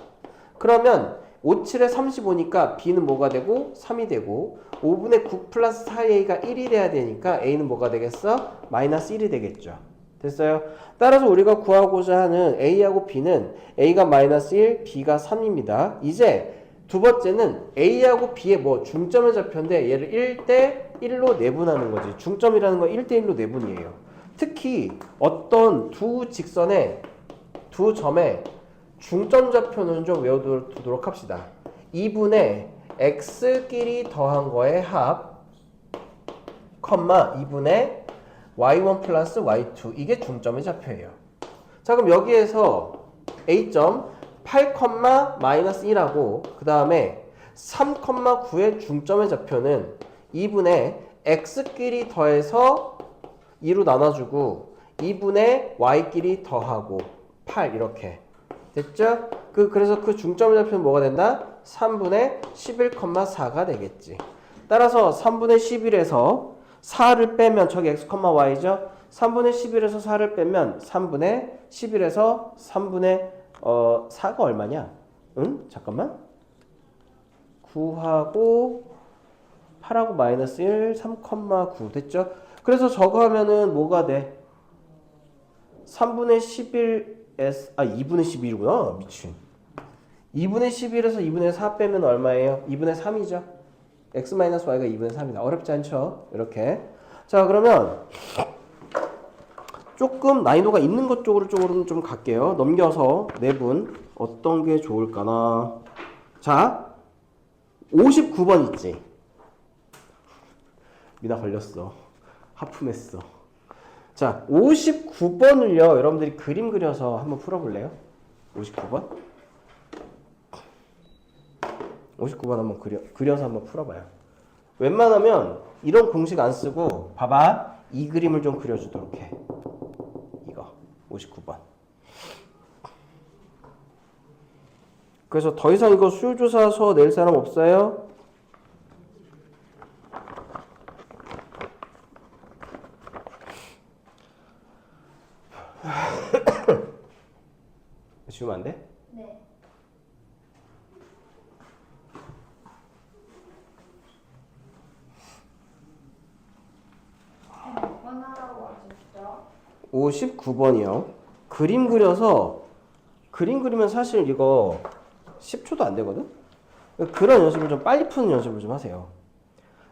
그러면 5, 7에 35니까 B는 뭐가 되고? 3이 되고 5분의 9 플러스 4A가 1이 돼야 되니까 A는 뭐가 되겠어? 마이너스 1이 되겠죠. 됐어요? 따라서 우리가 구하고자 하는 A하고 B는 A가 마이너스 1, B가 3입니다. 이제 두 번째는 A하고 B의 중점의 좌표인데 얘를 1대 1로 내분하는 거지. 중점이라는 건 1대 1로 내분이에요. 특히 어떤 두 직선의 두 점의 중점 좌표는 좀 외워두도록 합시다. 2분의 x끼리 더한 거의 합, 2분의 y1 플러스 y2 이게 중점의 좌표예요. 자, 그럼 여기에서 A점 8, 마이너스 1하고 그 다음에 3,9의 중점의 좌표는 2분의 x끼리 더해서 2로 나눠주고 2분의 y끼리 더하고 8 이렇게 됐죠? 그래서 그 중점의 좌표는 뭐가 된다? 3분의 11,4가 되겠지. 따라서 3분의 11에서 4를 빼면 저기 x, y죠? 3분의 11에서 4를 빼면 3분의 11에서 3분의 4가 얼마냐? 응? 잠깐만. 9하고 8하고 마이너스 1, 3,9 됐죠? 그래서 저거 하면은 뭐가 돼? 3분의 11에서 2분의 11이구나. 미친. 2분의 11에서 2분의 4 빼면 얼마예요? 2분의 3이죠? x-y가 2분의 3이다. 어렵지 않죠? 이렇게. 자, 그러면 조금 난이도가 있는 것 쪽으로는 좀 갈게요. 넘겨서 내분 어떤 게 좋을까나. 자, 59번 있지? 미나 걸렸어. 하품했어. 자, 59번을요. 여러분들이 그림 그려서 한번 풀어볼래요? 59번? 59번 한번 그려서 한번 풀어봐요. 웬만하면 이런 공식 안 쓰고 봐봐. 이 그림을 좀 그려주도록 해. 이거 59번. 그래서 더 이상 이거 수요조사서 낼 사람 없어요? 지우면 안 돼? 네. 몇 번 하라고 하셨죠? 59번이요. 그림 그리면 사실 이거 10초도 안 되거든? 그런 연습을 좀 빨리 푸는 연습을 좀 하세요.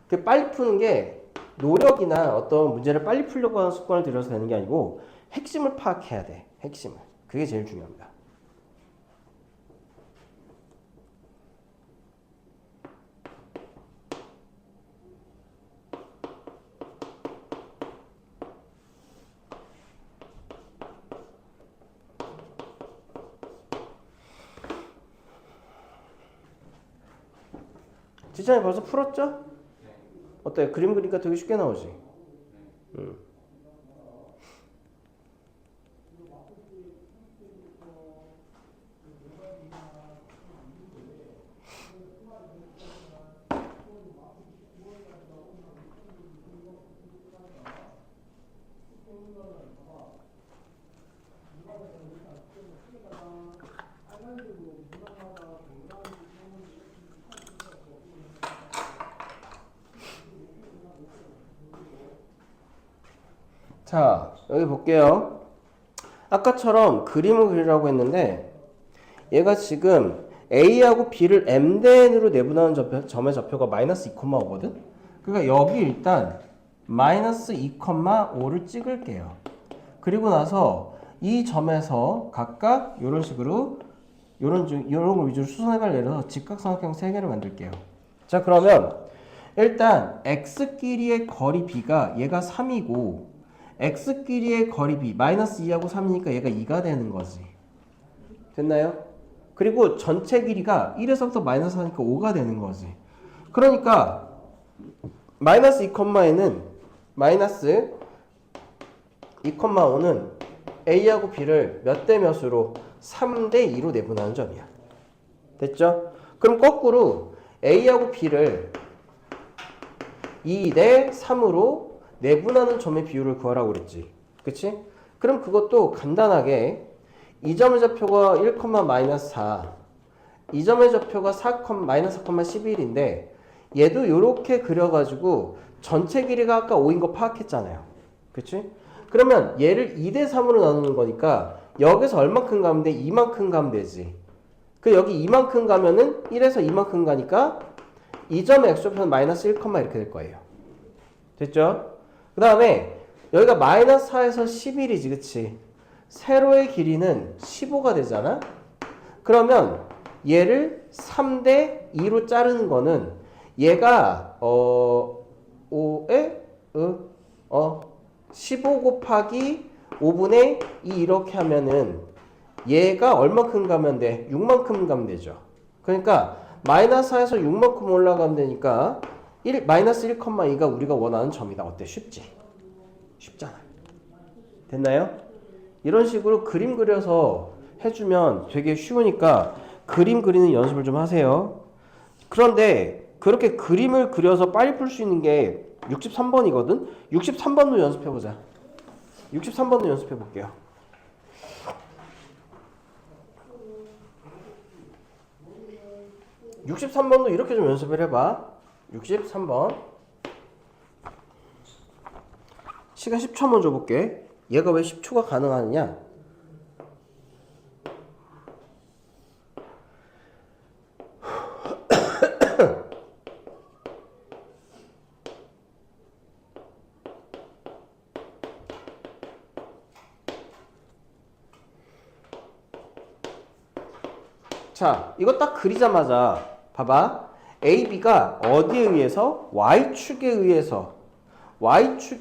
그 빨리 푸는 게 노력이나 어떤 문제를 빨리 풀려고 하는 습관을 들여서 되는 게 아니고 핵심을 파악해야 돼. 핵심을. 그게 제일 중요합니다. 지찬이 벌써 풀었죠? 어때요? 그림 그리니까 되게 쉽게 나오지? 자, 여기 볼게요. 아까처럼 그림을 그리라고 했는데 얘가 지금 A하고 B를 M대N으로 내분하는 점의 좌표가 마이너스 2,5거든? 그러니까 여기 일단 마이너스 2,5를 찍을게요. 그리고 나서 이 점에서 각각 이런 식으로 이런 걸 위주로 수선해갈 내려서 직각삼각형 3개를 만들게요. 자, 그러면 일단 x끼리의 거리 b가 얘가 3이고 x끼리의 거리 b 마이너스 2하고 3이니까 얘가 2가 되는 거지. 됐나요? 그리고 전체 길이가 1에서부터 마이너스 하니까 5가 되는 거지. 그러니까 마이너스 2,에는 마이너스 2,5는 A하고 B를 몇 대 몇으로 3대 2로 내분하는 점이야. 됐죠? 그럼 거꾸로 A하고 B를 2대 3으로 내분하는 점의 비율을 구하라고 그랬지. 그치? 그럼 그것도 간단하게 이 점의 좌표가 1,-4 이 점의 좌표가 4, 마이너스 4,11인데 얘도 이렇게 그려가지고 전체 길이가 아까 5인 거 파악했잖아요. 그치? 그러면 얘를 2대 3으로 나누는 거니까 여기서 얼만큼 가면 돼? 이만큼 가면 되지. 그 여기 이만큼 가면은 1에서 이만큼 가니까 이 점의 x좌표는 마이너스 1, 이렇게 될 거예요. 됐죠? 그 다음에 여기가 마이너스 4에서 11이지. 그치? 세로의 길이는 15가 되잖아? 그러면 얘를 3대 2로 자르는 거는 얘가 15 곱하기 5분의 2 이렇게 하면은 얘가 얼마큼 가면 돼? 6만큼 가면 되죠. 그러니까 마이너스 4에서 6만큼 올라가면 되니까 마이너스 1,2가 우리가 원하는 점이다. 어때? 쉽지? 쉽잖아. 됐나요? 이런 식으로 그림 그려서 해주면 되게 쉬우니까 그림 그리는 연습을 좀 하세요. 그런데 그렇게 그림을 그려서 빨리 풀 수 있는 게 63번이거든? 63번도 연습해보자. 63번도 연습해볼게요. 63번도 이렇게 좀 연습을 해봐. 63번. 시간 10초만 줘볼게. 얘가 왜 10초가 가능하느냐? 자, 이거 딱 그리자마자 봐봐. AB가 어디에 의해서? Y축에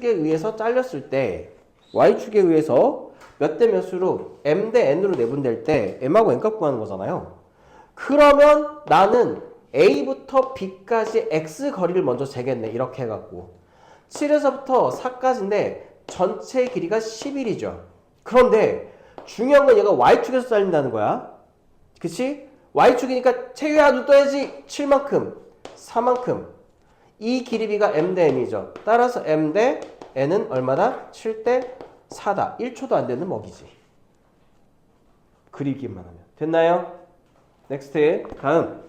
의해서 잘렸을 때 Y축에 의해서 몇 대 몇으로 M 대 N으로 내분될 때 M하고 N값 구하는 거잖아요. 그러면 나는 A부터 B까지 X 거리를 먼저 재겠네. 이렇게 해갖고 7에서부터 4까지인데 전체 길이가 11이죠. 그런데 중요한 건 얘가 Y축에서 잘린다는 거야. 그치? Y축이니까 최대한 떠야지 7만큼, 4만큼. 이 길이비가 M 대 N이죠. 따라서 M 대 N은 얼마다? 7 대 4다. 1초도 안 되는 먹이지. 그리기만 하면. 됐나요? 넥스트. 다음.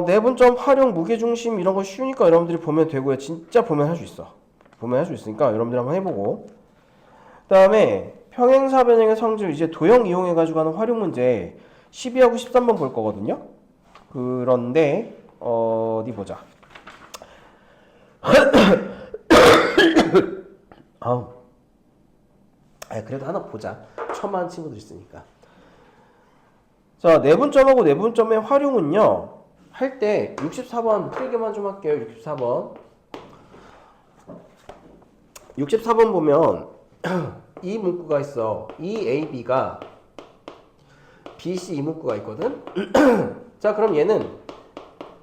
내분점 활용 무게중심 이런 거 쉬우니까 여러분들이 보면 되고요. 진짜 보면 할 수 있어. 보면 할 수 있으니까 여러분들 한번 해보고. 그 다음에 평행사 변형의 성질 이제 도형 이용해가지고 하는 활용 문제 12하고 13번 볼 거거든요. 그런데 어디 보자. 그래도 하나 보자. 처음 하는 친구들 있으니까. 자, 내분점하고 내분점의 활용은요. 할 때 64번 풀기만 좀 할게요. 64번. 64번 보면 이 문구가 있어. 이 AB가 BC 이 문구가 있거든. 자, 그럼 얘는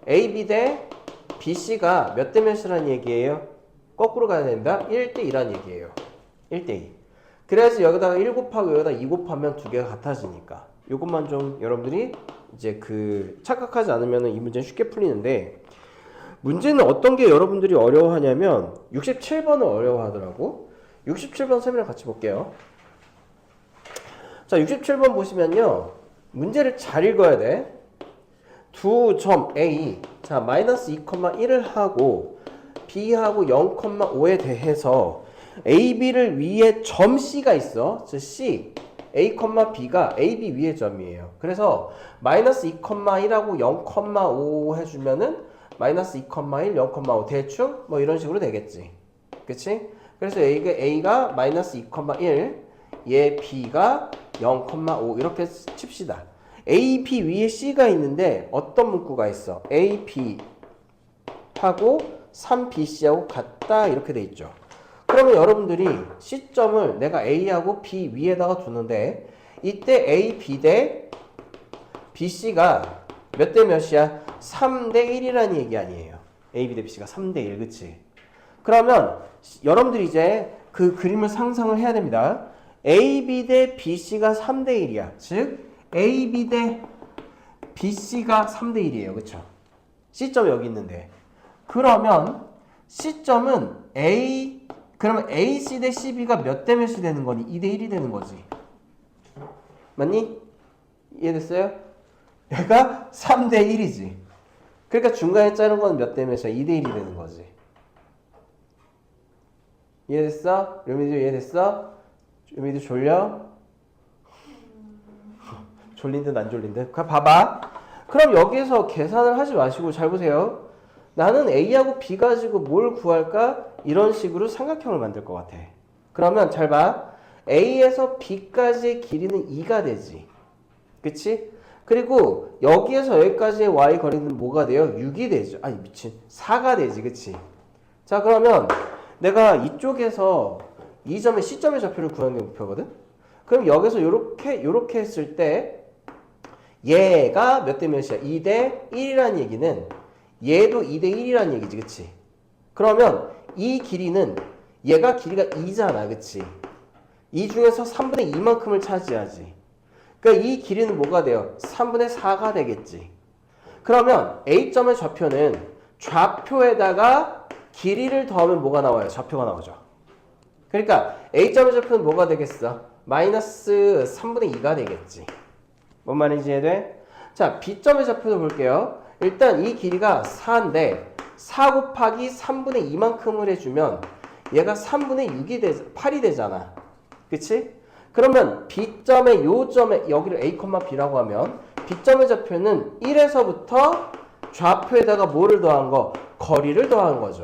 AB 대 BC가 몇 대 몇이라는 얘기예요? 거꾸로 가야 된다. 1대 2라는 얘기예요. 1대 2. 그래야지 여기다가 1 곱하고 여기다 2 곱하면 두 개가 같아지니까. 요것만 좀 여러분들이 이제 착각하지 않으면 이 문제는 쉽게 풀리는데, 문제는 어떤 게 여러분들이 어려워하냐면 67번을 어려워하더라고. 67번 설명을 같이 볼게요. 자, 67번 보시면요. 문제를 잘 읽어야 돼. 두 점 A. 자, 마이너스 2,1을 하고 B하고 0,5에 대해서 AB를 위에 점 C가 있어. 즉 C. A, B가 AB 위에 점이에요. 그래서 마이너스 2,1하고 0,5 해주면은 마이너스 2,1, 0,5 대충 뭐 이런 식으로 되겠지. 그치? 그래서 A가 마이너스 2,1, 얘 B가 0,5 이렇게 칩시다. AP 위에 C가 있는데 어떤 문구가 있어? AP 하고 3BC하고 같다 이렇게 돼 있죠. 그러면 여러분들이 C점을 내가 A하고 B 위에다가 두는데 이때 A, B 대 BC가 몇 대 몇이야? 3대 1이라는 얘기 아니에요. A, B 대 BC가 3대 1, 그치? 그러면 여러분들이 이제 그 그림을 상상을 해야 됩니다. A, B 대 BC가 3대 1이야. 즉 A, B 대 BC가 3대 1이에요. 그쵸? C점이 여기 있는데 그러면 C점은 그러면 AC 대 CB가 몇 대 몇이 되는 거니? 2대 1이 되는 거지. 맞니? 이해됐어요? 얘가 3대 1이지. 그러니까 중간에 자른 건 몇 대 몇이야? 2대 1이 되는 거지. 이해됐어? 루미도 이해됐어? 루미도 졸려? 졸린 듯 안 졸린 듯? 봐봐. 그럼 여기에서 계산을 하지 마시고 잘 보세요. 나는 A하고 B 가지고 뭘 구할까? 이런 식으로 삼각형을 만들 것 같아. 그러면 잘 봐. A에서 B까지의 길이는 2가 되지. 그치? 그리고 여기에서 여기까지의 Y 거리는 뭐가 돼요? 6이 되죠. 아니 미친. 4가 되지. 그치? 자, 그러면 내가 이쪽에서 이 점의 C점의 좌표를 구하는 게 목표거든? 그럼 여기서 요렇게 했을 때 얘가 몇 대 몇이야? 2대 1이라는 얘기는 얘도 2대 1이라는 얘기지, 그치? 그러면 이 길이는 얘가 길이가 2잖아, 그치? 이 중에서 3분의 2만큼을 차지하지. 그러니까 이 길이는 뭐가 돼요? 3분의 4가 되겠지. 그러면 A점의 좌표는 좌표에다가 길이를 더하면 뭐가 나와요? 좌표가 나오죠. 그러니까 A점의 좌표는 뭐가 되겠어? 마이너스 3분의 2가 되겠지. 뭔 말인지 이해돼? 자, B점의 좌표도 볼게요. 일단 이 길이가 4인데 4 곱하기 3분의 2만큼을 해주면 얘가 3분의 8이 되잖아. 그치? 그러면 B점의 요점에 여기를 A, B라고 하면 B점의 좌표는 1에서부터 좌표에다가 뭐를 더한 거? 거리를 더한 거죠.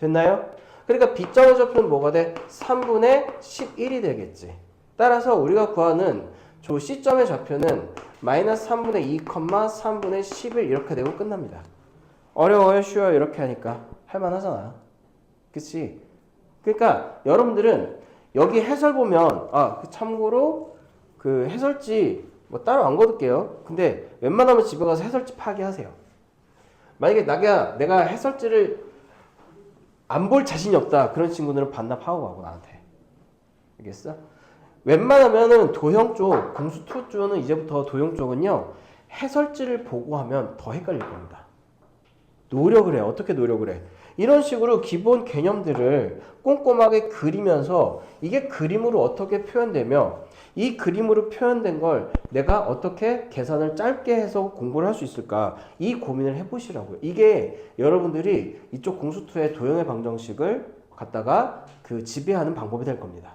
됐나요? 그러니까 B점의 좌표는 뭐가 돼? 3분의 11이 되겠지. 따라서 우리가 구하는 저 C점의 좌표는 마이너스 3분의 2, 3분의 11 이렇게 되고 끝납니다. 어려워요? 쉬워요? 이렇게 하니까 할만하잖아. 그치? 그러니까 여러분들은 여기 해설 보면 참고로 그 해설지 뭐 따로 안 거둘게요. 근데 웬만하면 집에 가서 해설지 파기하세요. 만약에 내가 해설지를 안 볼 자신이 없다. 그런 친구들은 반납하고 가고 나한테. 알겠어? 웬만하면은 도형 쪽, 공수2 쪽은 이제부터 도형 쪽은요. 해설지를 보고 하면 더 헷갈릴 겁니다. 노력을 해. 어떻게 노력을 해? 이런 식으로 기본 개념들을 꼼꼼하게 그리면서 이게 그림으로 어떻게 표현되며 이 그림으로 표현된 걸 내가 어떻게 계산을 짧게 해서 공부를 할 수 있을까? 이 고민을 해보시라고요. 이게 여러분들이 이쪽 공수2의 도형의 방정식을 갖다가 그 지배하는 방법이 될 겁니다.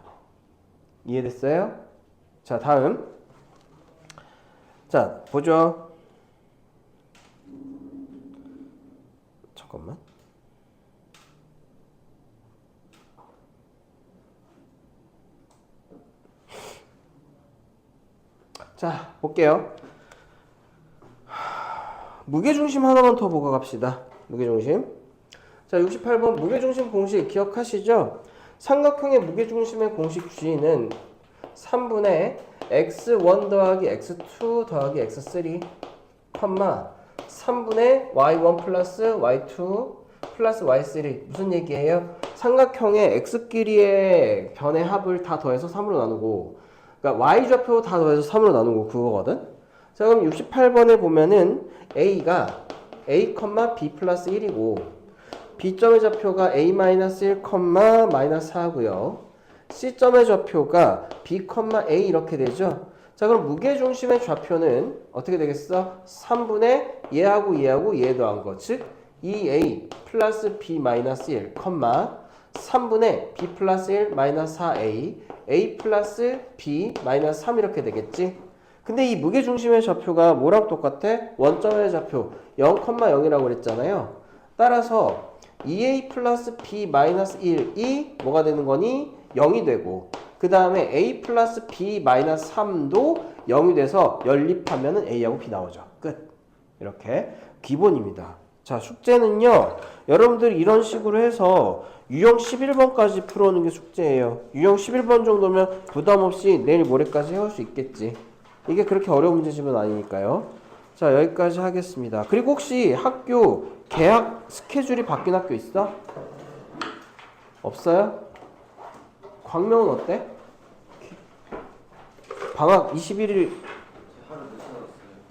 이해됐어요? 자, 다음. 자, 보죠. 잠깐만. 자, 볼게요. 무게중심 하나만 더 보고 갑시다. 무게중심. 자, 68번 무게중심 공식 기억하시죠? 삼각형의 무게중심의 공식 G는 3분의 x1 더하기 x2 더하기 x3, 3분의 y1 플러스 y2 플러스 y3. 무슨 얘기예요? 삼각형의 x끼리의 변의 합을 다 더해서 3으로 나누고, 그러니까 y좌표 다 더해서 3으로 나누고 그거거든. 자, 그럼 68번에 보면은 a가 a, b 플러스 1이고 B점의 좌표가 a-1, 마이너스 4고요. C점의 좌표가 b, a 이렇게 되죠. 자, 그럼 무게중심의 좌표는 어떻게 되겠어? 3분의 얘하고 얘 더한 거. 즉 2a 플러스 b 마이너스 1, 3분의 b 플러스 1 마이너스 4a, a 플러스 b 마이너스 3 이렇게 되겠지. 근데 이 무게중심의 좌표가 뭐랑 똑같아? 원점의 좌표 0,0이라고 그랬잖아요. 따라서 2a 플러스 b 마이너스 1이 뭐가 되는 거니? 0이 되고, 그 다음에 a 플러스 b 마이너스 3도 0이 돼서 연립하면은 a하고 b 나오죠. 끝. 이렇게 기본입니다. 자, 숙제는요, 여러분들이 이런 식으로 해서 유형 11번까지 풀어오는 게 숙제예요. 유형 11번 정도면 부담 없이 내일 모레까지 해올 수 있겠지. 이게 그렇게 어려운 문제집은 아니니까요. 자, 여기까지 하겠습니다. 그리고 혹시 학교 개학 스케줄이 바뀐 학교 있어? 없어요? 광명은 어때? 방학 21일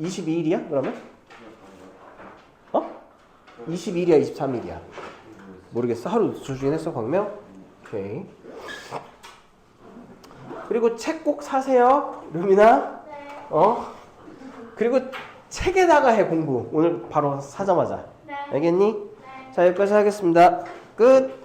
22일이야? 그러면? 22일이야 23일이야? 모르겠어. 하루 주긴 했어 광명? 오케이. 그리고 책 꼭 사세요 루미나. 그리고 책에다가 해 공부. 오늘 바로 사자마자. 알겠니? 자, 여기까지 하겠습니다. 끝.